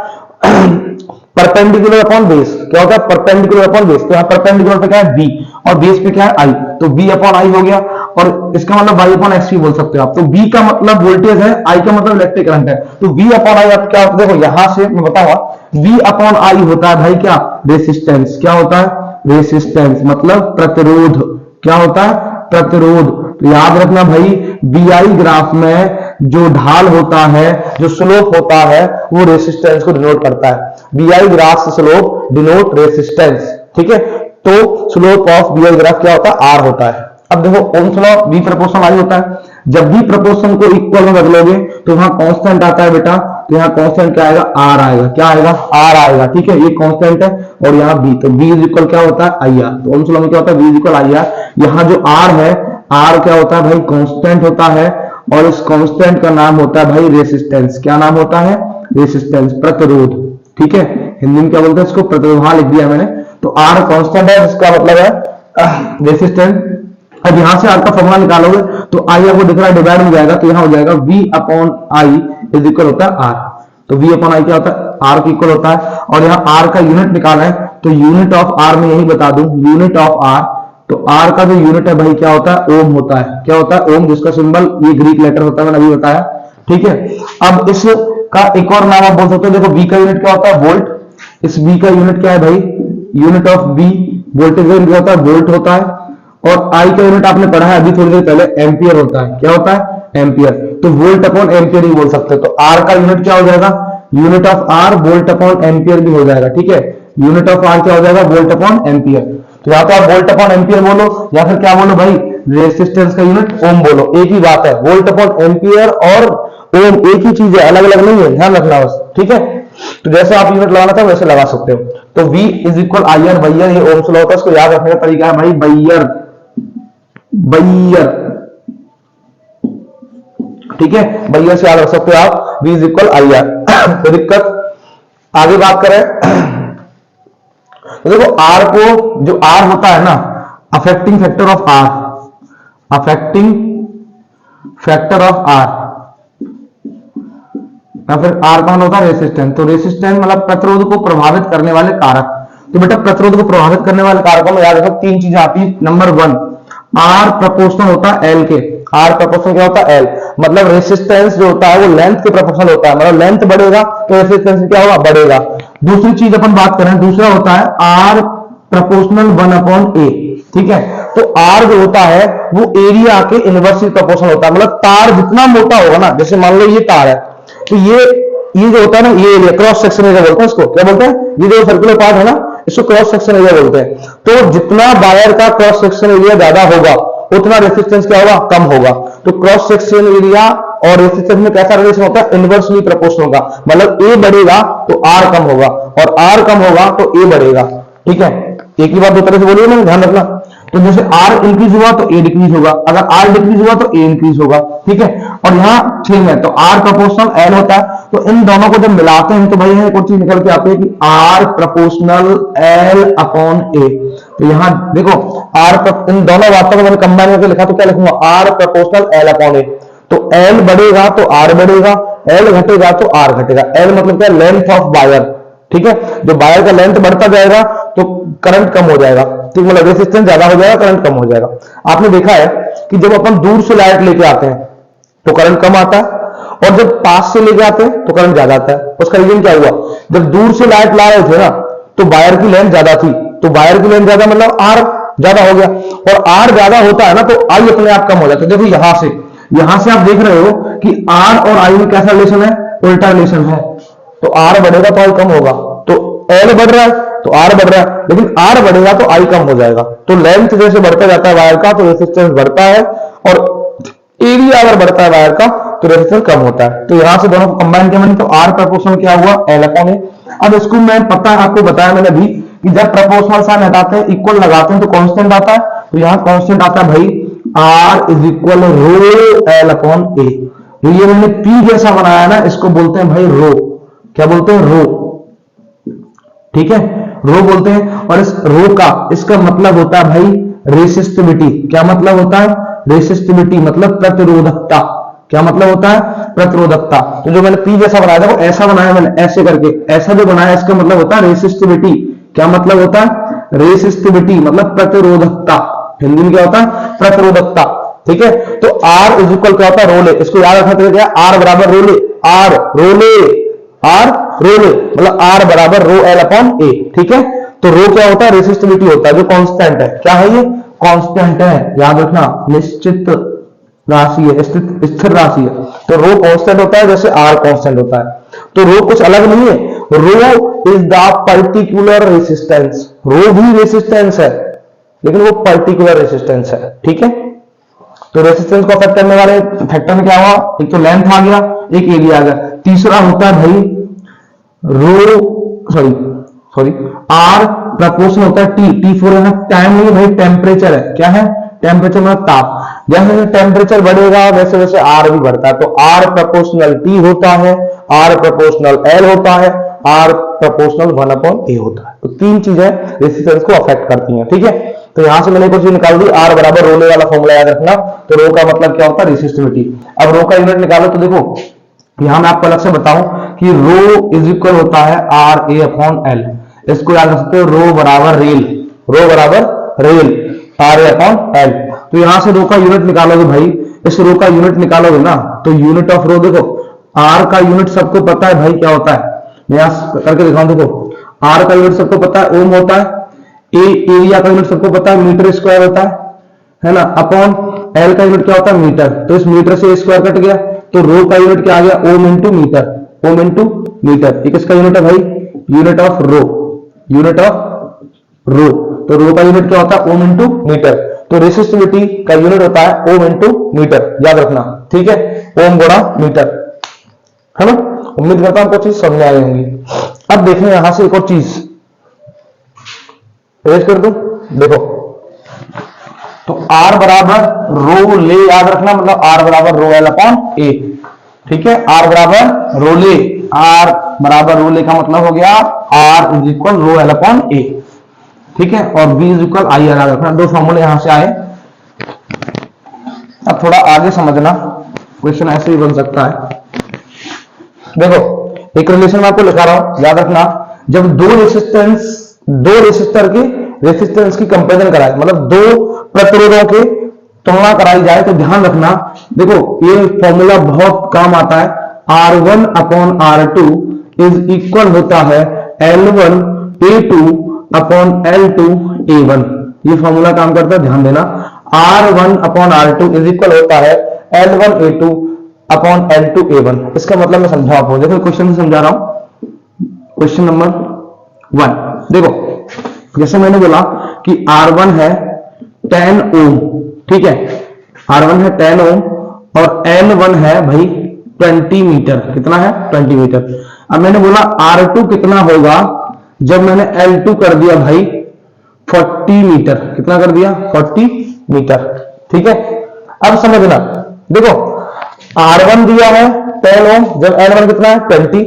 परपेंडिकुलर अपॉन बेस। क्या होता है, परपेंडिकुलर अपॉन बेस। तो यहाँ परपेंडिकुलर पे क्या है, b, और बेस पे क्या है, i। तो b अपॉन आई हो गया, और इसका मतलब y अपॉन एक्स भी बोल सकते हो आप। तो b का मतलब वोल्टेज है, i का मतलब इलेक्ट्रिक करंट है। तो v अपॉन आई आप क्या होता है, देखो यहां से मैं बताऊंगा, v अपॉन आई होता है भाई क्या, रेसिस्टेंस। क्या होता है, रेसिस्टेंस मतलब प्रतिरोध। क्या होता है, प्रतिरोध। तो याद रखना भाई BI ग्राफ में जो ढाल होता है, जो स्लोप होता है, वो रेसिस्टेंस को डिनोट करता है। BI ग्राफ से स्लोप डिनोट रेसिस्टेंस। ठीक है, तो स्लोप ऑफ BI ग्राफ क्या होता है, R होता है। अब देखो ओम्स लॉ, B प्रोपोर्शनल आई होता है। जब भी प्रोपोर्शन को इक्वल में बदलोगे तो वहां कांस्टेंट आता है बेटा। तो यहाँ कांस्टेंट क्या आएगा, R आएगा। क्या आएगा, R आएगा। ठीक है, ये कांस्टेंट है और यहाँ B, तो B इज इक्वल क्या होता है, IR। तो ओम्स लॉ में क्या होता है, B इज इक्वल IR। यहाँ जो R है, R क्या होता है भाई, कांस्टेंट होता है, और इस कांस्टेंट का नाम होता है भाई रेसिस्टेंस। क्या नाम होता है, रेसिस्टेंस, प्रतिरोध। ठीक है, हिंदी में क्या बोलते हैं इसको, प्रतिरोध। हाँ लिख दिया मैंने। तो R कांस्टेंट है, जिसका मतलब है रेसिस्टेंस। अब यहां से R का फॉर्मूला निकालोगे तो I आपको दिख रहा है डिवाइड में जाएगा, तो यहां हो जाएगा V upon I is equal होता है R। तो V अपॉन आई क्या होता है, R के इक्वल होता है। और यहाँ R का यूनिट निकाला है, तो यूनिट ऑफ R में यही बता दूं, यूनिट ऑफ R, तो R का जो यूनिट है भाई क्या होता है, ओम होता है। क्या होता है, ओम, जिसका सिंबल ये ग्रीक लेटर होता है, मैंने अभी बताया। ठीक है, अब इसका एक और नाम आप बोल सकते हो। देखो V का यूनिट क्या होता है, वोल्ट। इस V का यूनिट क्या है भाई, यूनिट ऑफ V, वोल्टेज का क्या होता है, वोल्ट होता है। और I का यूनिट आपने पढ़ा है अभी थोड़ी देर पहले, एम्पियर होता है। क्या होता है, एम्पियर। तो वोल्ट अपॉन एम्पियर ही बोल सकते हो। तो R का यूनिट क्या हो जाएगा, unit of R volt upon ampere भी हो जाएगा। ठीक है, यूनिट ऑफ R क्या हो जाएगा, वोल्ट अपॉन एम्पियर। तो या तो आप वोल्ट अपॉन एम्पियर बोलो, या फिर क्या बोलो भाई, रेसिस्टेंस का यूनिट ओम बोलो, एक ही बात है, वोल्ट अपॉन एम्पियर और ओम एक ही चीज है, अलग अलग नहीं है, ध्यान रखना बस, ठीक है। तो जैसे आप यूनिट लगाना था वैसे लगा सकते हो। तो V इज इक्वल आईआर बैयर, ये ओम्स लॉ होता है, इसको याद रखने का तरीका है भाई बैयर, बैयर, ठीक है, बैयर से याद रख सकते हो आप, V इज इक्वल आईआर। तो दिक्कत आगे बात करें तो देखो R को, जो R होता है ना, affecting factor of R, affecting factor of R, या फिर R का होता है रेसिस्टेंस। तो रेसिस्टेंस मतलब प्रतिरोध को प्रभावित करने वाले कारक। तो बेटा प्रतिरोध को प्रभावित करने वाले कारकों में याद रखो तीन चीजें आती है। नंबर 1, R प्रोपोर्शनल होता है L के, R प्रोपोर्शनल क्या होता है L, मतलब रेसिस्टेंस जो होता है वो लेंथ के प्रोपोर्शनल होता है, मतलब लेंथ बढ़ेगा तो रेसिस्टेंस क्या होगा, बढ़ेगा। दूसरी चीज अपन बात करें, दूसरा होता है R प्रोपोर्शनल 1/A, ठीक है। तो R जो होता है वो एरिया के इनवर्सली प्रोपोर्शनल होता है, मतलब तार जितना मोटा होगा ना, जैसे मान लो ये तार है, तो ये जो होता है ना, ये एरिया क्रॉस सेक्शन एरिया बोलते हैं इसको, क्या बोलते हैं, ये जो सर्कुलर पार्ट है ना इसको क्रॉस सेक्शन एरिया बोलते हैं। तो जितना वायर का क्रॉस सेक्शन एरिया ज्यादा होगा उतना रेसिस्टेंस क्या होगा, कम होगा। तो क्रॉस सेक्शन एरिया और रेसिस्टेंस में कैसा रिलेशन होता है, इनवर्सली प्रोपोर्शनल का, मतलब ए बढ़ेगा तो आर कम होगा और आर कम होगा तो ए बढ़ेगा, ठीक है। एक ही बात दो तरह से बोलिए ना, ध्यान रखना। तो जैसे R इंक्रीज हुआ तो A डिक्रीज होगा, अगर R डिक्रीज हुआ तो A इंक्रीज होगा, ठीक है। और यहाँ सेम है, तो R प्रोपोर्शनल L होता है, तो इन दोनों को जब मिलाते हैं तो भाई यहाँ एक और चीज निकल के आती है कि R proportional L upon A। तो यहाँ देखो इन दोनों बातों को मैंने कंबाइन करके लिखा, तो क्या लिखूंगा, R proportional L upon A। तो L बढ़ेगा तो R बढ़ेगा, L घटेगा तो R घटेगा। L मतलब क्या, लेंथ ऑफ वायर, ठीक है। जो वायर का लेंथ बढ़ता जाएगा तो करंट कम हो जाएगा, ठीक, मतलब रेसिस्टेंस ज्यादा हो जाएगा, करंट कम हो जाएगा। आपने देखा है कि जब अपन दूर से लाइट लेके आते हैं तो करंट कम आता है, और जब पास से लेके आते हैं तो करंट ज्यादा आता है। उसका रीजन क्या हुआ, जब दूर से लाइट ला रहे थे ना तो वायर की लेंथ ज्यादा थी, तो वायर की लेंथ ज्यादा मतलब आर ज्यादा हो गया, और आर ज्यादा होता है ना तो आई अपने आप कम हो जाता है। देखो यहां से आप देख रहे हो कि आर और आई में कैसा रिलेशन है, उल्टा रिलेशन है। तो आर बढ़ेगा तो आई कम होगा, तो एल बढ़ रहा है तो आर बढ़ रहा है, लेकिन आर बढ़ेगा तो आई कम हो जाएगा। तो लेंथ जैसे बढ़ता जाता है वायर का तो रेसिस्टेंस बढ़ता है, और एरिया अगर बढ़ता है वायर का तो रेसिस्टेंस कम होता है। तो यहां से दोनों को कंबाइन किया मैंने, तो आर प्रोपोर्शनल क्या हुआ, एल अपॉन ए। अब इसको मैं पता है आपको बताया मैंने भी कि जब प्रोपोर्शनल साइन हटाते हैं इक्वल लगाते हैं तो कांस्टेंट आता है, तो यहाँ कांस्टेंट आता है भाई R is equal rho L upon A. ये मैंने पी जैसा बनाया ना, इसको बोलते हैं भाई रो, क्या बोलते हैं, रो, ठीक है, रो बोलते हैं। और इस रो का इसका मतलब होता है भाई रेसिस्टिविटी। क्या मतलब होता है, रेसिस्टिविटी मतलब प्रतिरोधकता। क्या मतलब होता है, प्रतिरोधकता। तो जो मैंने पी जैसा बनाया था वो ऐसा बनाया मैंने, ऐसे करके, ऐसा जो बनाया इसका मतलब होता है रेसिस्टिविटी। क्या मतलब होता है, रेसिस्टिविटी मतलब प्रतिरोधकता, हिंदी में क्या होता है, प्रतिरोधकता, ठीक है। तो R इज इक्वल क्या होता है, रोले, इसको याद रखना चाहिए, R बराबर रोले, R रोले, R रोले मतलब R बराबर रो एल अपॉन ए, ठीक है। तो रो क्या होता है, रेसिस्टिविटी होता है, जो कांस्टेंट है। क्या है ये, कांस्टेंट है, याद रखना, निश्चित राशि है, स्थिर राशि है। तो रो कांस्टेंट होता है जैसे R कांस्टेंट होता है। तो रो कुछ अलग नहीं है, रो इज द पर्टिकुलर रेसिस्टेंस। रो भी रेसिस्टेंस है लेकिन वो पर्टिकुलर रेसिस्टेंस है, ठीक है। तो रेसिस्टेंस को अफेक्ट करने वाले फैक्टर में क्या हुआ, एक तो लेंथ आ गया, एक एरिया आ गया। तीसरा होता है भाई रो सॉरी आर प्रोपोर्शनल होता है टी फॉर है ना, टाइम नहीं भाई, टेम्परेचर है। क्या है, टेम्परेचर मतलब ताप। जैसे जैसे टेम्परेचर बढ़ेगा वैसे वैसे आर भी बढ़ता है। तो आर प्रोपोर्शनल टी होता है, आर प्रोपोर्शनल एल होता है, आर प्रोपोर्शनल 1/A होता है। तो तीन चीजें रेसिस्टेंस को अफेक्ट करती हैं, ठीक है। तो यहां से मैंने कुछ निकाल दी, आर बराबर रोले वाला फॉर्मूला याद रखना। तो रो का मतलब क्या होता है, रेसिस्टिविटी। अब रो का यूनिट निकालो, तो देखो यहां मैं आपको अलग से बताऊं कि रो इज इक्वल होता है आर ए अपॉन एल। इसको याद रख सकते हो, रो बराबर रेल, रो बराबर रेल, आर ए अपॉन एल। तो यहां से रो का यूनिट निकालोगे भाई, इस रो का यूनिट निकालोगे ना, तो यूनिट ऑफ रो देखो, आर का यूनिट सबको पता है भाई क्या होता है, मैं यहां करके दिखाऊं। देखो आर का यूनिट सबको पता है ओम होता है, एरिया का यूनिट सबको पता है मीटर स्क्वायर होता है ना, अपॉन एल का यूनिट क्या होता है, मीटर। तो इस मीटर से स्क्वायर कट गया, तो रो का यूनिट क्या आ गया, ohm into metre, ohm into metre. ये किसका यूनिट है भाई, unit of rho, unit of rho. तो रो का यूनिट क्या होता है, ओम इंटू मीटर। तो रेसिस्टिविटी का यूनिट होता है ओम इंटू मीटर, याद रखना, ठीक है, ओम गुणा मीटर, है ना। उम्मीद करता हूं कुछ चीज समझ आई होंगी। अब देखिए यहां से एक और चीज पेश कर दूं, देखो, तो R बराबर रो ले, याद रखना, मतलब R बराबर रो एल अपॉन ए, ठीक है, R बराबर रो ले, R बराबर रो ले का मतलब हो गया R is equal rho L upon A, ठीक है, और V इज इक्वल आई याद रखना, दो फॉर्मूले यहां से आए। अब थोड़ा आगे समझना, क्वेश्चन ऐसे ही बन सकता है। देखो एक रिलेशन में आपको लिखा रहा हूं, याद रखना, जब दो रेसिस्टर के रेसिस्टेंस की कंपेरिजन कराए, मतलब दो प्रतिरोधों के तुलना कराई जाए, तो ध्यान रखना, देखो ये फॉर्मूला बहुत काम आता है, R1 upon R2 is equal होता है L1 A2 upon L2 A1, ये फॉर्मूला काम करता है, ध्यान देना, R1 upon R2 is equal होता है L1 A2 upon L2 A1। इसका मतलब मैं समझा आपको, देखो क्वेश्चन से समझा रहा हूं, क्वेश्चन नंबर 1, देखो जैसे मैंने बोला कि R1 है 10 ओम, ठीक है, R1 है 10 ओम और L1 है भाई 20 मीटर, कितना है 20 मीटर। अब मैंने बोला R2 कितना होगा जब मैंने L2 कर दिया भाई 40 मीटर, कितना कर दिया 40 मीटर, ठीक है। अब समझना, देखो R1 दिया है 10 ओम, जब L1 कितना है 20,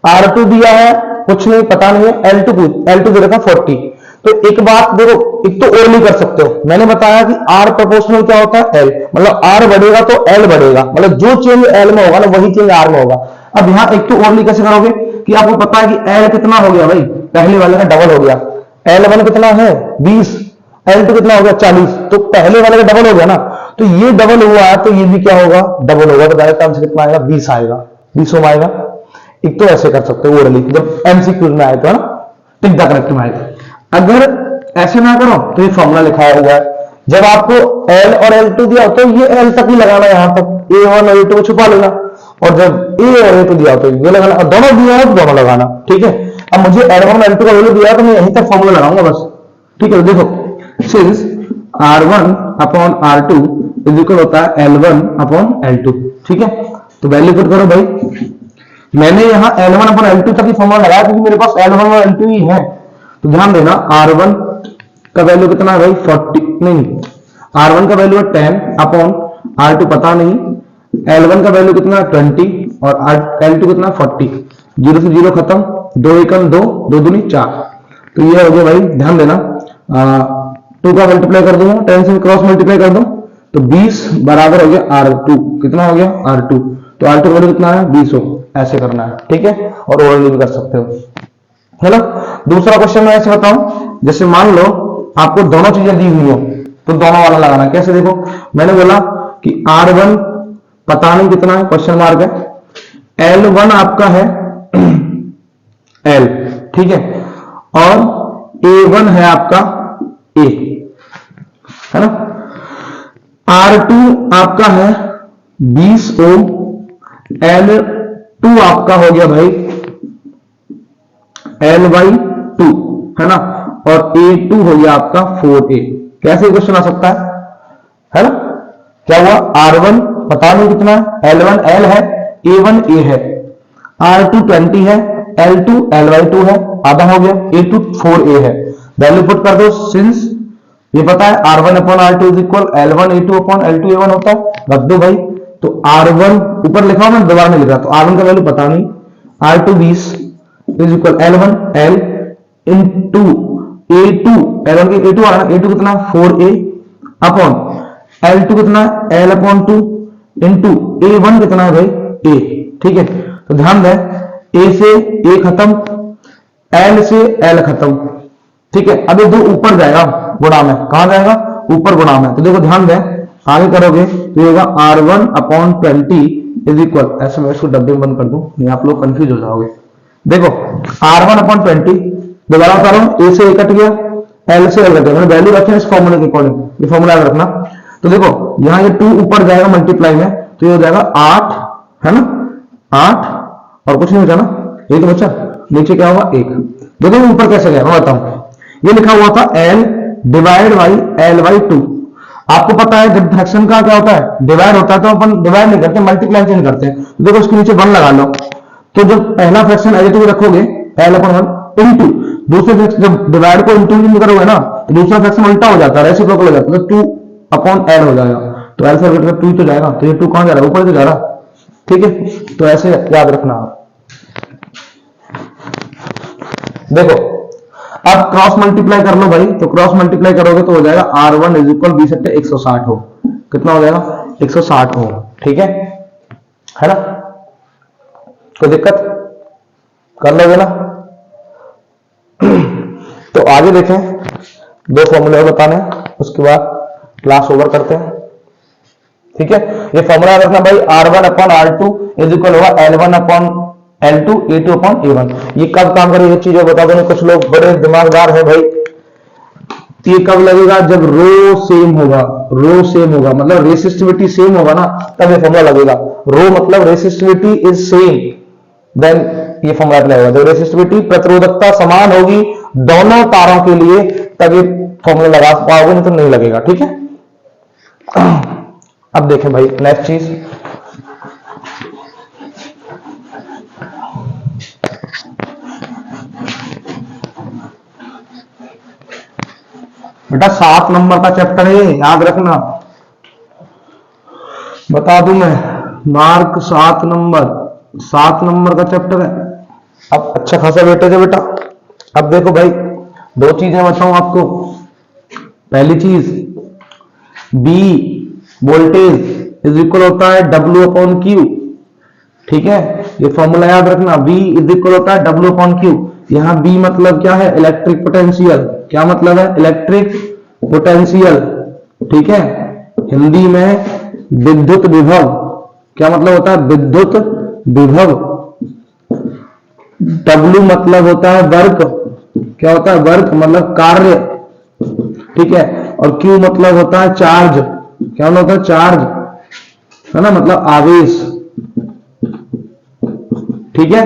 R2 दिया है कुछ नहीं पता नहीं है, L2 दे रखा 40। तो एक बात देखो, एक तो और नहीं कर सकते हो, मैंने बताया कि R प्रोपोर्शनल क्या होता है L, मतलब R बढ़ेगा तो L बढ़ेगा, मतलब जो चेंज L में होगा ना वही चेंज R में होगा। अब यहां एक तो और नहीं कैसे करोगे कि आपको पता है कि L कितना हो गया भाई, पहले वाले का डबल हो गया, L1 कितना है 20, L2 कितना हो गया 40, तो पहले वाले का डबल हो गया ना, तो ये डबल हुआ है तो ये भी क्या होगा डबल होगा, तो डायरेक्ट आंसर कितना आएगा 20 आएगा, 20 ओम आएगा। एक तो ऐसे कर सकते हो ओरली, जब एमसीक्यू में आए तो, है ना, टिक द करेक्ट में आएगा। अगर ऐसे ना करो तो ये फॉर्मूला लिखाया हुआ है, जब आपको L और L2 दिया तो ये L तक ही लगाना, यहां तक A1 और A2 को छुपा लेना, और जब A और A2 दिया तो ये लगाना, और दोनों दिया है तो दोनों लगाना, ठीक है। अब मुझे L1 और L2 का वैल्यू दिया तो मैं यहीं तक फॉर्मूला लगाऊंगा बस, ठीक है। देखो since R1 upon R2 is equal होता है L1 अपॉन L2, ठीक है, तो वैल्यू पुट करो भाई। मैंने यहाँ L1 अपॉन L2 तक ही फॉर्मूला लगाया क्योंकि मेरे पास L1 और L2 ही है, तो ध्यान देना R1 का वैल्यू कितना है भाई 40, नहीं R1 का वैल्यू है 10 अपॉन R2 पता नहीं, L1 का वैल्यू कितना 20 और L2 कितना 40, 0 से 0 खत्म, 2 एकम 2, 2 दूनी 4, तो ये हो गया भाई, ध्यान देना 2 का मल्टीप्लाई कर दूंगा, 10 से क्रॉस मल्टीप्लाई कर दूं तो 20 बराबर हो गया R2, कितना हो गया R2, तो R2 का वैल्यू कितना है 20 हो, ऐसे करना है, ठीक है, और ओवरलैप भी कर सकते हो, है ना। दूसरा क्वेश्चन मैं ऐसे बताऊं, जैसे मान लो आपको दोनों चीजें दी हुई हो तो दोनों वाला लगाना है, कैसे देखो, मैंने बोला कि R1 पता नहीं कितना है, क्वेश्चन मार्क है, L1 आपका है L, ठीक है, और A1 है आपका A, है ना, R2 आपका है 20 ओम, L2 आपका हो गया भाई L/2, है ना, और A2 हो गया आपका 4A। कैसे क्वेश्चन आ सकता है ना, क्या हुआ R1 पता नहीं कितना है, L1 L है, A1 A है, R2 20 है, L2 L/2 है, आधा हो गया, A2 4A है, वैल्यू पुट कर दो, सिंस ये पता है R1 upon R2 is equal L1 A2 upon L2 A1 होता है, रख दो भाई, तो R1 ऊपर लिखा हुआ, मैं दोबारा नहीं लिख रहा, तो R1 का वैल्यू पता नहीं, R2 20 is equal L1 L into A2, L1 के A2 आ रहा है, A2 कितना 4A अपॉन L2 कितना L अपॉन 2 इंटू A1 कितना है भाई A, ठीक है। तो ध्यान दें A से A खत्म, L से L खत्म, ठीक है। अब ये दो ऊपर जाएगा गुणा में, कहां जाएगा ऊपर गुणा में, तो देखो ध्यान दें आगे करोगे तो ये होगा R1 अपॉन 20 इज इक्वल, ऐसे मैं इसको डब्बे में बंद कर दूं, नहीं आप लोग कंफ्यूज हो जाओगे। देखो R1 अपॉन 20, दोबारा बता रहा हूं, A से A कट गया, L से L कट गया, मैंने वैल्यू रखे इस फॉर्मूले के अकॉर्डिंग, ये फॉर्मूला याद रखना। तो देखो यहाँ ये 2 ऊपर जाएगा मल्टीप्लाई में, तो ये हो जाएगा 8, है ना, 8 और कुछ नहीं बचा ना, ये तो बचा, नीचे क्या होगा 1। देखो ऊपर कैसे गया मैं बताऊं, ये लिखा हुआ था L डिवाइड बाई L/2, आपको पता है जब फ्रैक्शन का क्या होता है, डिवाइड होता है, तो अपन डिवाइड नहीं करते, मल्टीप्लाई करते हैं। देखो उसके नीचे 1 लगा लो, तो जब पहला फ्रैक्शन एडिटिव रखोगे L अपन 1 इंटू दूसरे फ्रैक्शन, जब डिवाइड को इंटू करोगे ना तो दूसरा फ्रैक्शन उल्टा हो जाता है, रेसिप्रोकल हो जाता है, तो 2 अपॉन L हो जाएगा। तो L से घटकर 2 तो जाएगा, तो ये 2 कहां जा रहा है, ऊपर से जा रहा। ठीक है, तो ऐसे याद रखना। देखो अब क्रॉस मल्टीप्लाई कर लो भाई, तो क्रॉस मल्टीप्लाई करोगे तो हो जाएगा R1 इज इक्वल 160 हो, कितना हो जाएगा 160 हो। ठीक है ना, कोई दिक्कत, कर लोगे ना। तो आगे देखें, 2 फॉर्मूले बताने, उसके बाद क्लास ओवर करते हैं। ठीक है, ये फॉर्मूला रखना भाई, R1 upon R2 is equal होगा L1 upon L2 A2 upon A1। ये कब काम करेगी, ये चीजें बता दो, कुछ लोग बड़े दिमागदार हैं भाई। ये कब लगेगा, जब रो सेम होगा, रो सेम होगा मतलब रेसिस्टिविटी सेम होगा ना, तब ये फॉर्मूला लगेगा। रो मतलब रेसिस्टिविटी इज सेम, देन ये फॉर्मूला लगेगा। जब रेसिस्टिविटी प्रतिरोधकता समान होगी दोनों तारों के लिए, तब ये फॉर्मूला लगा पाओगे, नहीं तो नहीं लगेगा। ठीक है, अब देखें भाई नेक्स्ट चीज, बेटा 7 नंबर का चैप्टर है, याद रखना, बता दूं मैं, मार्क 7 नंबर का चैप्टर है। अब अच्छा खासा वेटेज है बेटा। अब देखो भाई 2 चीजें बताऊं आपको। पहली चीज, बी वोल्टेज इज इक्वल होता है W अपॉन Q। ठीक है, ये फॉर्मूला याद रखना, V इज इक्वल होता है W अपॉन Q। यहां B मतलब क्या है, इलेक्ट्रिक पोटेंशियल। क्या मतलब है, इलेक्ट्रिक पोटेंशियल। ठीक है, हिंदी में विद्युत विभव। क्या मतलब होता है, विद्युत विभव। W मतलब होता है वर्क। क्या होता है, वर्क मतलब कार्य। ठीक है, और Q मतलब होता है चार्ज। क्या मतलब होता है, चार्ज, है ना, मतलब आवेश। ठीक है,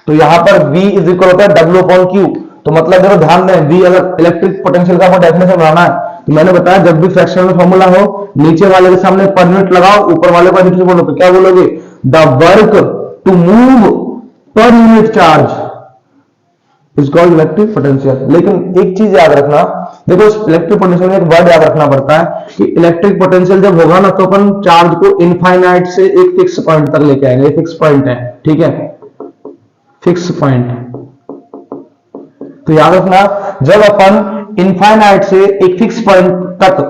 तो यहां पर V इज इक्वल होता है W अपॉन Q। तो मतलब देखो ध्यान दें, V अगर इलेक्ट्रिक पोटेंशियल का डेफिनेशन बनाना है, तो मैंने बताया जब भी फ्रैक्शनल फॉर्मूला हो, नीचे वाले के सामने पर यूनिट लगाओ, ऊपर वाले को नीचे बोलो, तो क्या बोलोगे, the work to move per unit charge is called electric potential. लेकिन एक चीज याद रखना, देखो इस इलेक्ट्रिक पोटेंशियल में एक वर्ड याद रखना पड़ता है कि इलेक्ट्रिक पोटेंशियल जब होगा ना, तो अपन चार्ज को इनफाइनाइट से एक फिक्स पॉइंट तक लेके आएंगे। फिक्स पॉइंट है, ठीक है, फिक्स पॉइंट। तो याद रखना, जब अपन इनफाइनाइट से एक फिक्स पॉइंट तक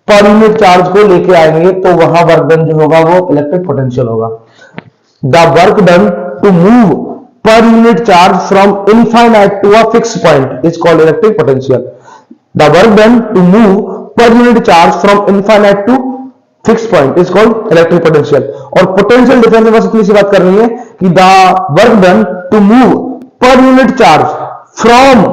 पर यूनिट चार्ज को लेके आएंगे, तो वहां वर्क डन जो होगा वो इलेक्ट्रिक पोटेंशियल होगा। The work done to move per unit charge from infinite to a fixed point is called electric potential. The work done to move per unit charge from infinite to fixed point is called electric potential. और potential difference में बस इतनी सी बात करनी है कि the work done to move per unit charge from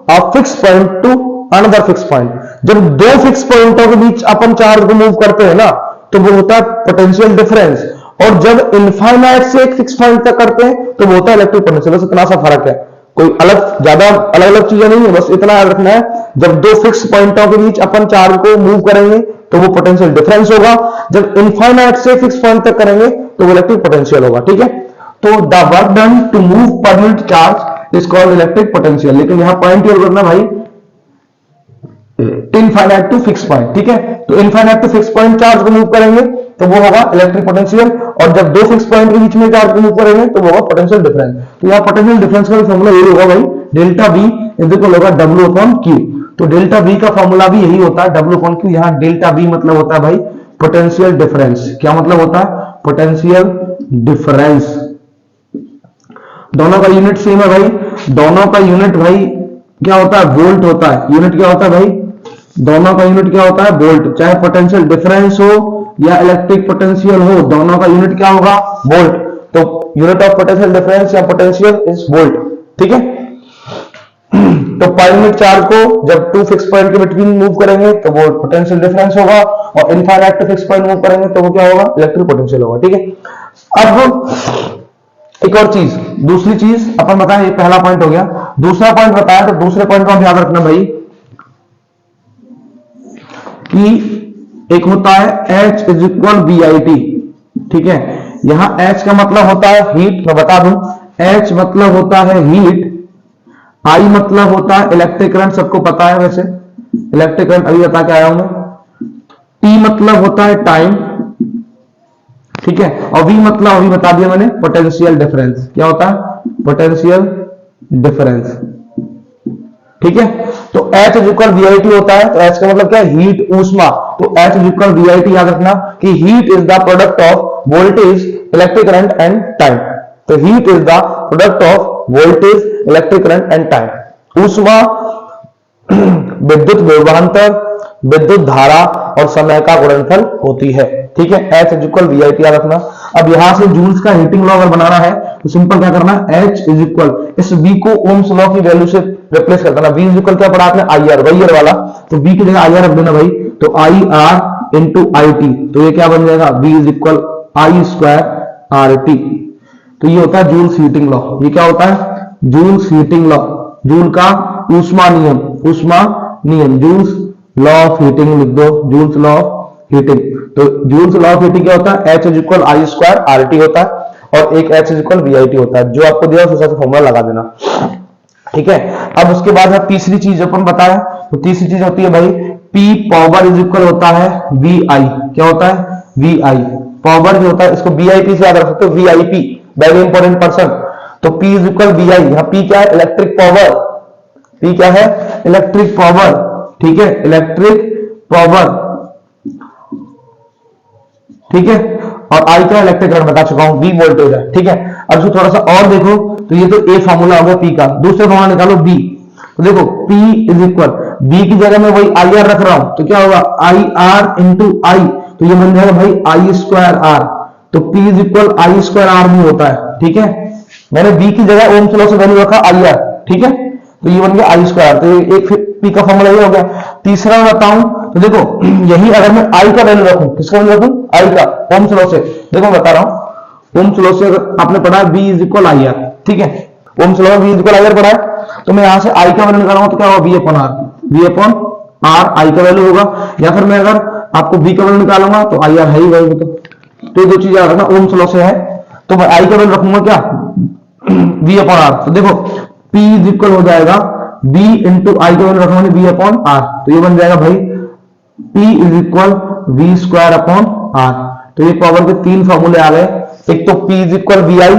a fixed point to another fixed point. जब 2 fix पॉइंटों के बीच अपन चार्ज को मूव करते हैं ना, तो वो होता है पोटेंशियल डिफरेंस। और जब इनफाइनाइट से एक फिक्स पॉइंट तक करते हैं तो वो होता है इलेक्ट्रिक पोटेंशियल। बस इतना सा फर्क है, कोई अलग ज्यादा अलग अलग चीजें नहीं है, बस इतना याद रखना है, जब 2 फिक्स पॉइंटों के बीच अपन चार्ज को मूव करेंगे तो वो पोटेंशियल डिफरेंस होगा, जब इनफाइनाइट से फिक्स पॉइंट तक करेंगे तो वो इलेक्ट्रिक पोटेंशियल होगा। ठीक है, तो the work done to move per unit charge is called electric potential. लेकिन यहां पॉइंट याद रखना भाई, इनफाइनाइट टू फिक्स पॉइंट। ठीक है, तो infinite to fix point charge को मूव करेंगे तो वो होगा इलेक्ट्रिक पोटेंशियल, और जब 2 फिक्स पॉइंट के बीच में चार्ज को मूव करेंगे तो वो होगा पोटेंशियल डिफरेंस। तो यहाँ पोटेंशियल डिफरेंस का फॉर्मूला यही होगा भाई, डेल्टा बी इज इक्वल होगा W अपॉन Q। तो डेल्टा बी का फॉर्मूला भी यही होता है, W अपॉन Q। यहाँ डेल्टा बी मतलब होता है भाई पोटेंशियल डिफरेंस। क्या मतलब होता है, पोटेंशियल डिफरेंस। दोनों का यूनिट सेम है भाई, दोनों का यूनिट भाई क्या होता है, वोल्ट होता है। यूनिट क्या होता है भाई, दोनों का यूनिट क्या होता है, वोल्ट। चाहे पोटेंशियल डिफरेंस हो या इलेक्ट्रिक पोटेंशियल हो, दोनों का यूनिट क्या होगा, वोल्ट। तो यूनिट ऑफ पोटेंशियल डिफरेंस या पोटेंशियल इज वोल्ट। ठीक है, तो पर यूनिट चार्ज को जब 2 फिक्स पॉइंट के बिटवीन मूव करेंगे तो वो पोटेंशियल डिफरेंस होगा, और infinite to fix point move करेंगे तो वो क्या होगा, इलेक्ट्रिक पोटेंशियल होगा। ठीक है, अब एक और चीज, दूसरी चीज अपन बताएं, ये पहला पॉइंट हो गया। दूसरा पॉइंट बताया, तो दूसरे पॉइंट का ध्यान रखना भाई कि एक होता है H इज इक्वल VIT, ठीक है। यहां H का मतलब होता है हीट, मैं बता दूं, H मतलब होता है हीट, I मतलब होता है इलेक्ट्रिक करंट, सबको पता है वैसे, इलेक्ट्रिक करंट अभी बता के आया हूं मैं। T मतलब होता है टाइम, ठीक है, और V मतलब अभी बता दिया मैंने, पोटेंशियल डिफरेंस। क्या होता है? पोटेंशियल डिफरेंस, ठीक है। तो H इज इक्वल VIT होता है, तो H का मतलब क्या है? हीट, ऊष्मा। तो H इज इक्वल VIT याद रखना कि heat is the product of voltage, electric current and time. तो heat is the product of voltage, electric current and time. ऊष्मा विद्युत विभवांतर, विद्युत धारा और समय का गुणनफल होती है, ठीक है। H इज इक्वल VIT याद रखना। अब यहां से जूल्स का हीटिंग लॉ अगर बनाना है तो सिंपल क्या करना है? H इज इक्वल, इस V को ओम्स लॉ की वैल्यू से रिप्लेस कर देना। V इज इक्वल क्या पढ़ा आपने? IR, वाइयर वाला, तो V की जगह IR रख देना भाई, तो IR इंटू IT, तो ये क्या बन जाएगा? V is equal I square RT। तो ये होता है जूल्स हीटिंग लॉ। ये क्या होता है? जूल्स हीटिंग लॉ, जूल का ऊष्मा नियम, ऊष्मा नियम, जूल्स लॉ ऑफ हीटिंग लिख दो, जूल्स लॉ ऑफ हीटिंग। तो जूल्स लॉ ऑफ हीटिंग क्या होता है? H is equal I square RT होता है, और एक H इज इक्वल VIT होता है। जो आपको दिया उस हिसाब से फॉर्मूला लगा देना, ठीक है। अब उसके बाद है तीसरी चीज अपन बताया, तो तीसरी चीज होती है भाई P पावर इज इक्वल होता है VI। क्या होता है? VI। पावर जो होता है इसको VIP से याद रख सकते हो, VIP, वेरी इंपॉर्टेंट पर्सन। तो P इज इक्वल VI, यहाँ P क्या है? Electric power. P क्या है? इलेक्ट्रिक पावर, ठीक है, इलेक्ट्रिक पावर, ठीक है। और I का इलेक्ट्रिक करंट बता चुका हूं, V वोल्टेज है, ठीक है। अब इसको थोड़ा सा और देखो, तो ये तो A फॉर्मूला हो गया P का। दूसरा फॉर्मूला निकालो B, तो देखो P इज इक्वल, B की जगह में वही IR रख रहा हूं, तो क्या होगा? IR इंटू I, तो ये बन जाएगा भाई I स्क्वायर R। तो P is equal I square R भी होता है, ठीक है। मैंने B की जगह ओम्स लॉ से वैल्यू रखा IR, ठीक है, तो ये बन गया I स्क्वायर। तो एक P का फॉर्मूला ये हो गया। तीसरा मैं बताऊं तो देखो, यही अगर मैं I का वैल्यू रखूं, किसका वैल्यू रखूं? I का, ओम्स लॉ से। देखो बता रहा हूं, ओम्स लॉ से अगर आपने पढ़ा है V इज इक्वल IR, ठीक है, ओम्स लॉ में V इज इक्वल IR पढ़ा है, तो मैं यहां से I का वैल्यू निकालूंगा तो क्या होगा? V upon R, V upon R I का वैल्यू होगा। या फिर मैं अगर आपको V का वैल्यू निकालूंगा तो IR है ही वही, तो ये दो चीजें याद रखना, ओम्स लॉ से है, तो मैं I का वैल्यू रखूंगा क्या? V upon R। तो देखो P इज इक्वल हो जाएगा B इंटू I का वैल्यू रखूंगा V अपॉन R, तो ये बन जाएगा भाई P is equal V square upon R। तो ये पावर के तीन फॉर्मूले आ गए, एक तो P is equal VI,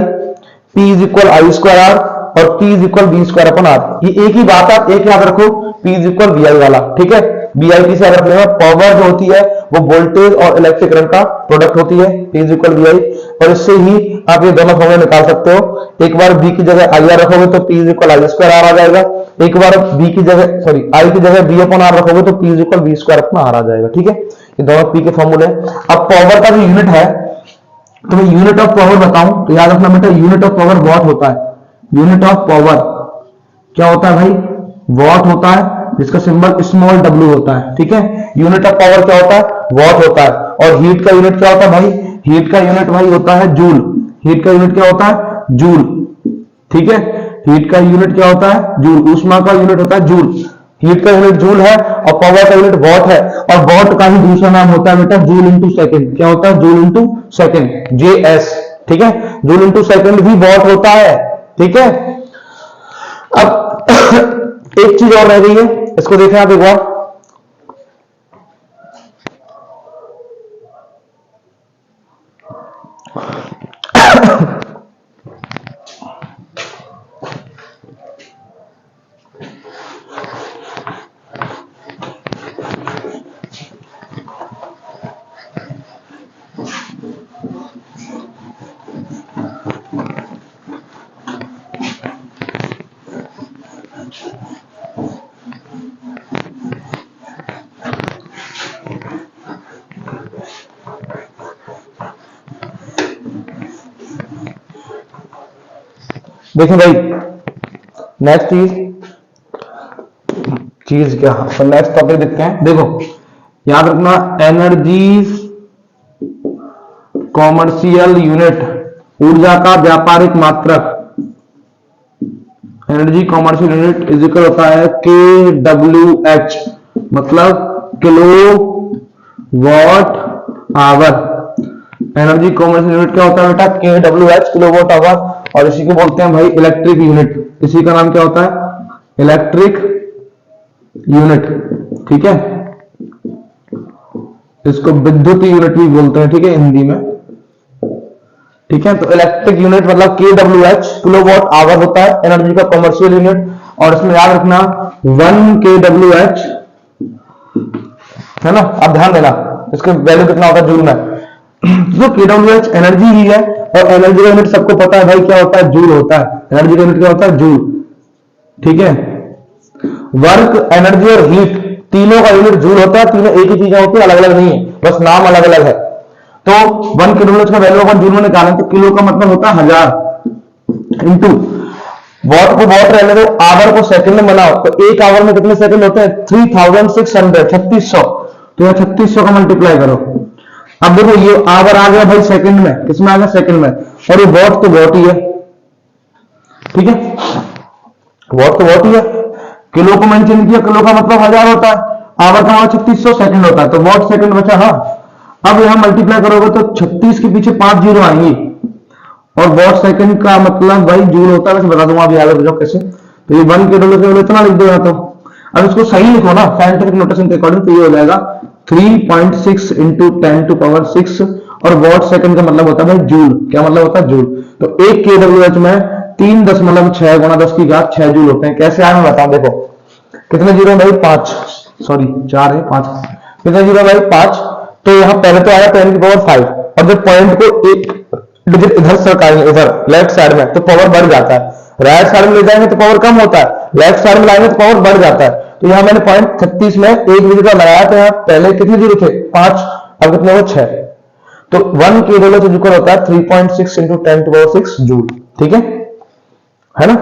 P is equal I square R, और P is equal V square upon R। ये एक ही बात है, एक याद रखो, P इज इक्वल VI वाला, ठीक है। VI से याद रख लेना, पावर जो होती है वो वोल्टेज और इलेक्ट्रिक करंट का प्रोडक्ट होती है, P इज इक्वल VI, और इससे ही आप ये दोनों फॉर्मूले निकाल सकते हो। एक बार V की जगह IR रखोगे तो P is equal I square R आ जाएगा, एक बार V की जगह सॉरी I की जगह V अपॉन R रखोगे तो P is equal V square upon R आ जाएगा, ठीक है। ये दोनों P के फॉर्मूले। अब पावर का जो यूनिट है, तो मैं यूनिट ऑफ पावर बताऊं तो याद रखना बेटा, यूनिट ऑफ पावर वॉट होता है। यूनिट ऑफ पावर क्या होता है भाई? वॉट होता है, जिसका सिंबल स्मॉल w होता है, ठीक है। यूनिट ऑफ पावर क्या होता है? वॉट होता है। और हीट का यूनिट क्या होता है भाई? हीट का यूनिट भाई होता है जूल। हीट का यूनिट क्या होता है? जूल, ठीक है। हीट का यूनिट क्या होता है? जूल। ऊष्मा का यूनिट होता है जूल। हीट का यूनिट जूल है और पावर का यूनिट वॉट है, और वॉट का ही दूसरा नाम होता है बेटा जूल इंटू सेकेंड। क्या होता है? जूल इंटू सेकेंड, JS, ठीक है। जूल इंटू सेकेंड भी वॉट होता है, ठीक है। अब एक चीज और रह गई है, इसको देखें आप एक बार। देखिए भाई, नेक्स्ट चीज क्या, तो नेक्स्ट टॉपिक देखते हैं। देखो याद रखना, एनर्जी कॉमर्शियल यूनिट, ऊर्जा का व्यापारिक मात्रक, energy commercial unit is equal होता है KWH, मतलब kilo watt hour. Energy commercial unit क्या होता है बेटा? KWH, kilowatt hour. और इसी को बोलते हैं भाई इलेक्ट्रिक यूनिट। इसी का नाम क्या होता है? Electric unit. ठीक है, इसको विद्युत यूनिट भी बोलते हैं, ठीक है, हिंदी में। ठीक है, तो इलेक्ट्रिक यूनिट मतलब KWH, किलोवाट आवर होता है एनर्जी का कॉमर्शियल यूनिट। और इसमें याद रखना 1 KWH है ना। अब ध्यान देना इसके वैल्यू कितना होता है जूल में। तो KWH एनर्जी ही है, और एनर्जी का यूनिट सबको पता है भाई क्या होता है? जूल होता है। एनर्जी का यूनिट क्या होता है? जूल। ठीक है, वर्क, एनर्जी और हीट तीनों का यूनिट जूल होता है। तीनों एक ही चीजें होती है, अलग अलग नहीं है, बस नाम अलग अलग है। तो 1 KWH का वैल्यू अपन जूल में निकालें तो किलो का मतलब होता है 1000 इंटू वॉट को वॉट रहने दो, आवर को सेकंड में बनाओ तो एक आवर में कितने सेकंड होते हैं? 3600, 3600। तो यह 3600 का मल्टीप्लाई करो। अब देखो ये आवर आ गया भाई सेकंड में, किसमें आ गया? सेकंड में। और ये वॉट तो वॉट ही है, ठीक है, वॉट तो वॉट ही है। किलो को मेंशन किया, किलो का मतलब 1000 होता है, आवर का मतलब 3600 सेकंड होता है, तो वॉट सेकंड बचा ना। अब यहां मल्टीप्लाई करोगे तो 36 के पीछे 5 जीरो आएंगी, और वॉट सेकंड का मतलब भाई जूल होता है। वैसे बता दूंगा अभी आगे बुझाओ कैसे। तो ये 1 KWH इतना लिख दो यहाँ। तो अब इसको सही लिखो ना साइंटिफिक नोटेशन के अकॉर्डिंग, तो ये हो जाएगा 3.6 इंटू 10⁻⁶। और वॉट सेकंड का मतलब होता है भाई जूल। क्या मतलब होता है? जूल। तो 1 KWH में 3.6 गुणा 10 की घात 6 जूल होते हैं। कैसे आए मैं बताऊं। देखो कितने जीरो भाई? 5, सॉरी 4 है, 5 कितने जीरो भाई? 5। तो यहाँ पहले तो आया 10⁵, और जब पॉइंट को एक डिजिट इधर सरकाएंगे, इधर लेफ्ट साइड में, तो पावर बढ़ जाता है। राइट साइड में ले जाएंगे तो पावर कम होता है, लेफ्ट साइड में लाएंगे तो पावर बढ़ जाता है। तो यहाँ मैंने पॉइंट 36 में एक डिजिट का लगाया, तो यहाँ पहले कितने जीरो थे? 5, अब कितने हो? 6। तो 1 KWH इक्वल होता है 3.6 इंटू 10⁻⁶ जूल। ठीक है ना।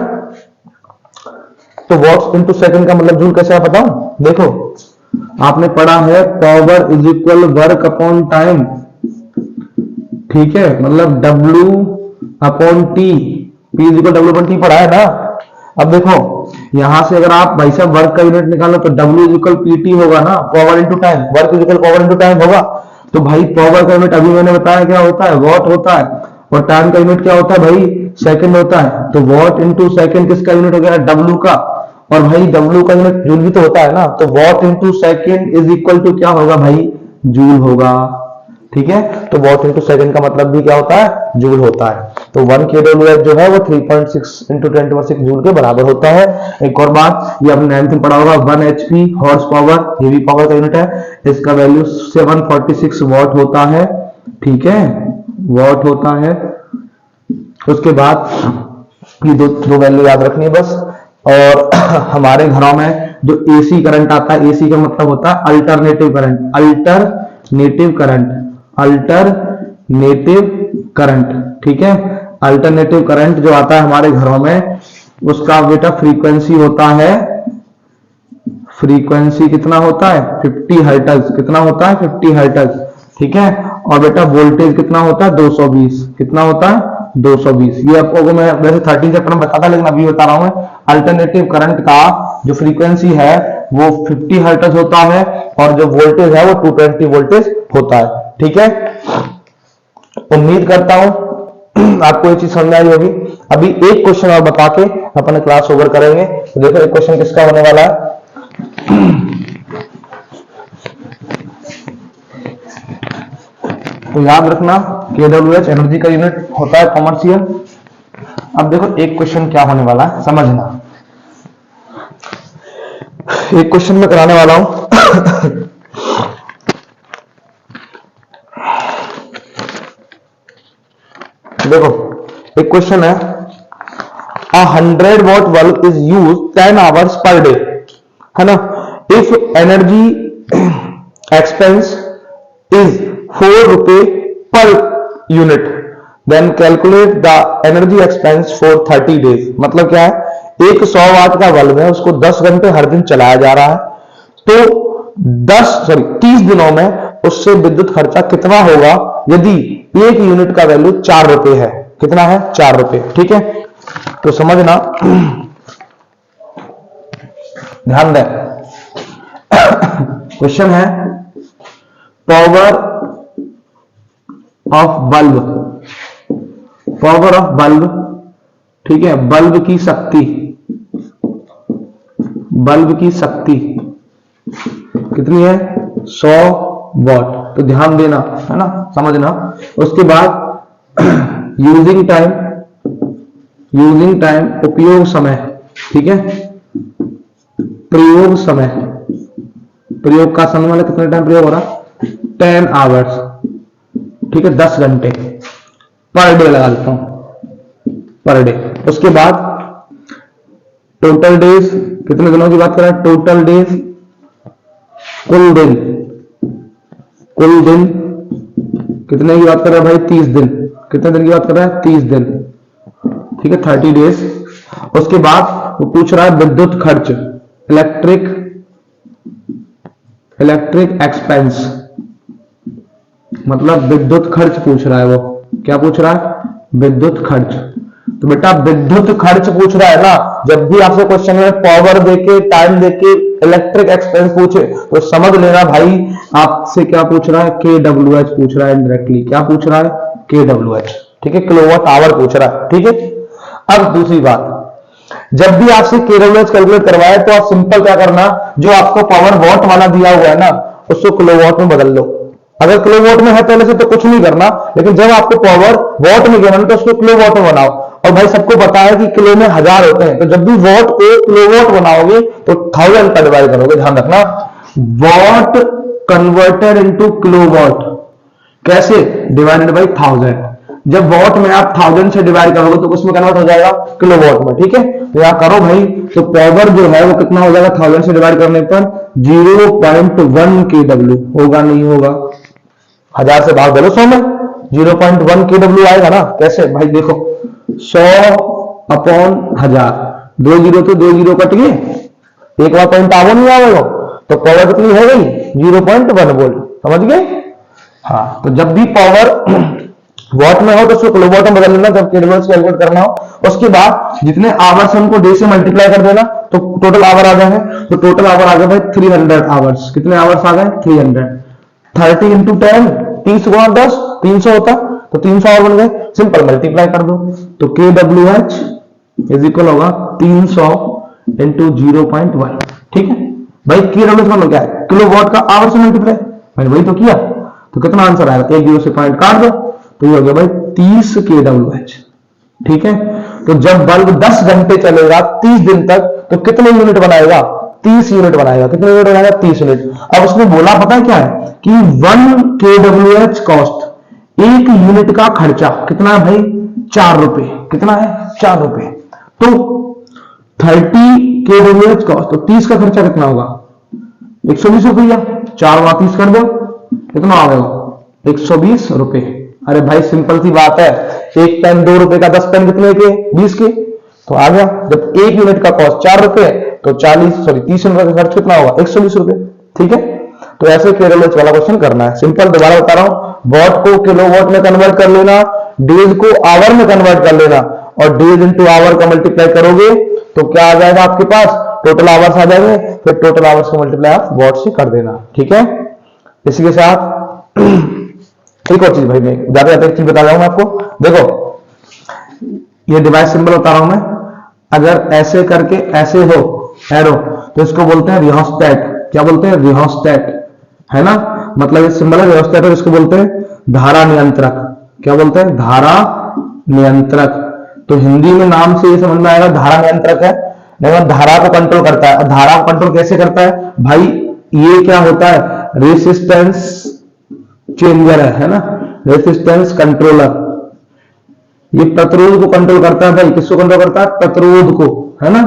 तो वॉट्स इंटू सेकंड का मतलब जूल कैसे आप बताऊं। देखो आपने पढ़ा है power is equal work upon time, ठीक है, मतलब W upon T, P is equal W upon T पढ़ा है ना। अब देखो यहां से अगर आप भाई साहब वर्क का यूनिट निकालो तो W इज इक्वल PT होगा ना, power into time. Work is equal power into time होगा। तो भाई पावर का यूनिट अभी मैंने बताया क्या होता है? वॉट होता है। और टाइम का यूनिट क्या होता है भाई? सेकंड होता है। तो वॉट इंटू सेकंड किसका यूनिट हो गया? W का। और भाई W का यूनिट जूल भी तो होता है ना, तो watt into second is equal to क्या होगा भाई? जूल होगा। ठीक है, तो वॉट इंटू सेकंड का मतलब भी क्या होता है? जूल होता है। तो 1 KWH जो है वो 3.6 इंटू 10⁻⁶ जूल के बराबर होता है। एक और बात, ये आपने 9th में पढ़ा होगा, 1 HP हॉर्स पावर, ये भी पावर का यूनिट है। इसका वैल्यू 746 वॉट होता है। ठीक है, वॉट होता है। उसके बाद ये दो वैल्यू याद रखनी है बस। और हमारे घरों में जो AC करंट आता है, AC का मतलब होता है alternative current, alternative current, alternative current. ठीक है, अल्टरनेटिव करंट जो आता है हमारे घरों में, उसका बेटा फ्रीक्वेंसी होता है, फ्रीक्वेंसी कितना होता है? 50 हर्ट्ज। कितना होता है? 50 हर्ट्ज। ठीक है, और बेटा वोल्टेज कितना होता है? 220। कितना होता है? 220। ये आपको मैं वैसे 13 चैप्टर में बताता, लेकिन अभी बता रहा हूं मैं। अल्टरनेटिव करंट का जो फ्रीक्वेंसी है वो 50 हर्ट्ज होता है, और जो वोल्टेज है वो 220 वोल्टेज होता है। ठीक है, उम्मीद करता हूं आपको ये चीज समझ आई होगी। अभी एक क्वेश्चन और बता के अपन क्लास ओवर करेंगे। तो देखो एक क्वेश्चन किसका होने वाला है। तो याद रखना KWH एनर्जी का यूनिट होता है कॉमर्शियल। अब देखो एक क्वेश्चन क्या होने वाला है समझना। एक क्वेश्चन में कराने वाला हूं। देखो एक क्वेश्चन है, 100 watt bulb is used 10 hours per day, है ना। इफ एनर्जी एक्सपेंस इज 4 रुपए per unit, then calculate the energy expense for 30 days. मतलब क्या है? एक 100 वाट का बल्ब है, उसको 10 घंटे हर दिन चलाया जा रहा है, तो 30 दिनों में उससे विद्युत खर्चा कितना होगा यदि एक यूनिट का वैल्यू 4 रुपए है। कितना है? 4 रुपए। ठीक है, तो समझना, ध्यान दें। क्वेश्चन है power of bulb, power of bulb, ठीक है, बल्ब की शक्ति, बल्ब की शक्ति कितनी है 100 वॉट। तो ध्यान देना है ना, समझना। उसके बाद यूजिंग टाइम, यूजिंग टाइम उपयोग समय, ठीक है, प्रयोग समय, प्रयोग का समय मतलब कितने टाइम प्रयोग हो रहा 10 आवर्स, ठीक है, 10 घंटे पर डे लगा लेता हूं, पर डे। उसके बाद टोटल डेज, कितने दिनों की बात कर रहा है, टोटल डेज, कुल दिन, कुल दिन कितने की बात कर रहा है भाई 30 दिन, कितने दिन की बात कर रहा है 30 दिन, ठीक है, 30 डेज। उसके बाद वो पूछ रहा है विद्युत खर्च, इलेक्ट्रिक, इलेक्ट्रिक एक्सपेंस, मतलब विद्युत खर्च पूछ रहा है वो, क्या पूछ रहा है विद्युत खर्च। तो बेटा विद्युत खर्च पूछ रहा है ना, जब भी आपसे क्वेश्चन में पावर देके टाइम देके इलेक्ट्रिक एक्सपेंस पूछे तो समझ लेना भाई आपसे क्या पूछ रहा है kWh पूछ रहा है, डायरेक्टली क्या पूछ रहा है kWh, ठीक है, किलोवाट आवर पूछ रहा है, ठीक है। अब दूसरी बात, जब भी आपसे kWh कैलकुलेट करवाए तो आप सिंपल क्या करना, जो आपको पावर वॉट वाला दिया हुआ है ना उसको किलोवाट में बदल लो। अगर किलोवाट में है पहले से तो कुछ नहीं करना, लेकिन जब आपको पावर वॉट में गिना तो उसको किलोवाट में बनाओ। और भाई सबको पता है कि किलो में 1000 होते हैं, तो जब भी वॉट को किलोवाट बनाओगे तो 1000 का डिवाइड करोगे, ध्यान रखना। वॉट कन्वर्टेड इनटू किलोवाट कैसे, डिवाइडेड बाई 1000। जब वॉट में आप 1000 से डिवाइड करोगे तो उसमें कन्वर्ट हो जाएगा किलोवाट में, ठीक है। तो यहां करो भाई, तो पावर जो है वो कितना हो जाएगा 1000 से डिवाइड करने पर 0.1 kW होगा, नहीं होगा, 1000 से भाग दे लो 100 में, 0.1 kW आएगा ना। कैसे भाई देखो 100/1000, 2 जीरो तो 2 जीरो कट गए, एक बार पॉइंट आगे नहीं आएगा, तो पावर कितनी है गई 0.1 वोल्ट, समझ गए। हाँ, तो जब भी पावर वॉट में हो तो उसको किलोवाट में बदल लेना जब kWh कैलकुलेट करना हो। उसके बाद जितने आवर्स उनको डे से मल्टीप्लाई कर देना तो टोटल आवर आ जाएंगे। तो टोटल आवर आ गए भाई 300 आवर्स, कितने आवर्स आ गए 300, 30 इंटू 10, 30 गुणा 10 300 होता, तो 300 आवर बन गए, सिंपल मल्टीप्लाई कर दो। तो kWh इज इक्वल होगा 300 इंटू 0.1, ठीक है भाई। kWh मतलब क्या है, किलोवाट का आवर से मल्टीप्लाई, मैंने वही तो किया। तो कितना आंसर आएगा, एक जीरो से पॉइंट काट दो, तो ये हो गया भाई 30 kWh, ठीक है। तो जब बल्ब 10 घंटे चलेगा 30 दिन तक तो कितने यूनिट बनाएगा 30 यूनिट बनाएगा, कितने यूनिट बनाएगा 30 यूनिट। अब उसने बोला पता है क्या है कि 1 kWh कॉस्ट, एक यूनिट का खर्चा कितना है भाई 4 रुपए, कितना है 4 रुपए। तो 30 kWh कॉस्ट, तो 30 का खर्चा कितना होगा 120 रुपया, 4 वहां 30 कर दो, कितना आ गया 120 रुपए। अरे भाई सिंपल सी बात है, एक पेन 2 रुपए का, 10 पेन कितने के 20 के, तो आ गया। जब एक यूनिट का कॉस्ट 4 रुपए तो 30 यूनिट का खर्च कितना होगा 120 रुपए, ठीक है। तो ऐसे kWh वाला क्वेश्चन करना है, सिंपल दोबारा बता रहा हूं, वॉट को किलोवाट में कन्वर्ट कर लेना, डेज को आवर में कन्वर्ट कर लेना, और डेज इंटू आवर का मल्टीप्लाई करोगे तो क्या आ जाएगा आपके पास टोटल आवर्स आ जाएंगे, फिर टोटल आवर्स को मल्टीप्लाई आप वॉट से कर देना, ठीक है। इसी के साथ एक और चीज भाई, मैं ज्यादा एक चीज बता रहा हूं आपको, देखो ये डिवाइस सिंबल बता रहा हूं मैं, अगर ऐसे करके ऐसे हो एरो तो इसको बोलते हैं रियोस्टेट, क्या बोलते हैं रियोस्टेट, है ना, मतलब ये सिंबल है रियोस्टेट, और इसको बोलते हैं धारा नियंत्रक, क्या बोलते हैं धारा नियंत्रक। तो हिंदी में नाम से ये समझ में आएगा धारा नियंत्रक है, लेकिन धारा को कंट्रोल करता है। और धारा को कंट्रोल कैसे करता है भाई, ये क्या होता है रेसिस्टेंस चेंजर है ना, रेसिस्टेंस कंट्रोलर, ये प्रतिरोध को कंट्रोल करता है भाई, किसको कंट्रोल करता है प्रतिरोध को, है ना।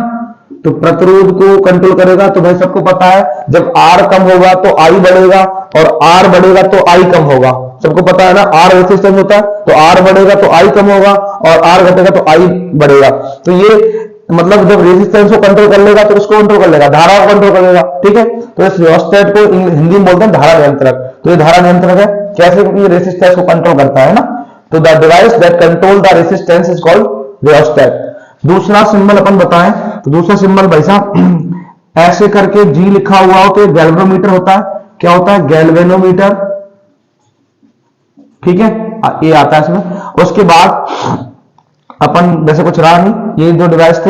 तो प्रतिरोध को कंट्रोल करेगा, तो भाई सबको पता है जब R कम होगा तो I बढ़ेगा, और R बढ़ेगा तो I कम होगा, सबको पता है ना। R रेसिस्टेंस होता है तो R बढ़ेगा तो I कम होगा, और R घटेगा तो I बढ़ेगा। तो ये मतलब जब रेजिस्टेंस को कंट्रोल कर लेगा तो उसको कंट्रोल कर लेगा, धारा को कंट्रोल कर लेगा, ठीक है। तो इस रियोस्टेट को हिंदी में बोलते हैं धारा नियंत्रक। तो ये धारा नियंत्रक है कैसे, क्योंकि ये रेजिस्टेंस को कंट्रोल करता है ना। तो the device that control the resistance is called rheostat. दूसरा सिंबल अपन बताएं, तो दूसरा सिंबल भाई साहब ऐसे करके G लिखा हुआ हो तो गैल्वेनोमीटर होता है, क्या होता है गैल्वेनोमीटर, ठीक है, ये आता है इसमें। उसके बाद अपन वैसे कुछ रहा नहीं, ये दो डिवाइस थे,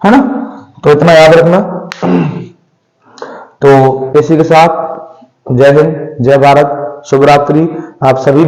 है ना, तो इतना याद रखना। तो इसी के साथ जय हिंद, जय भारत, शुभ रात्रि। आप सभी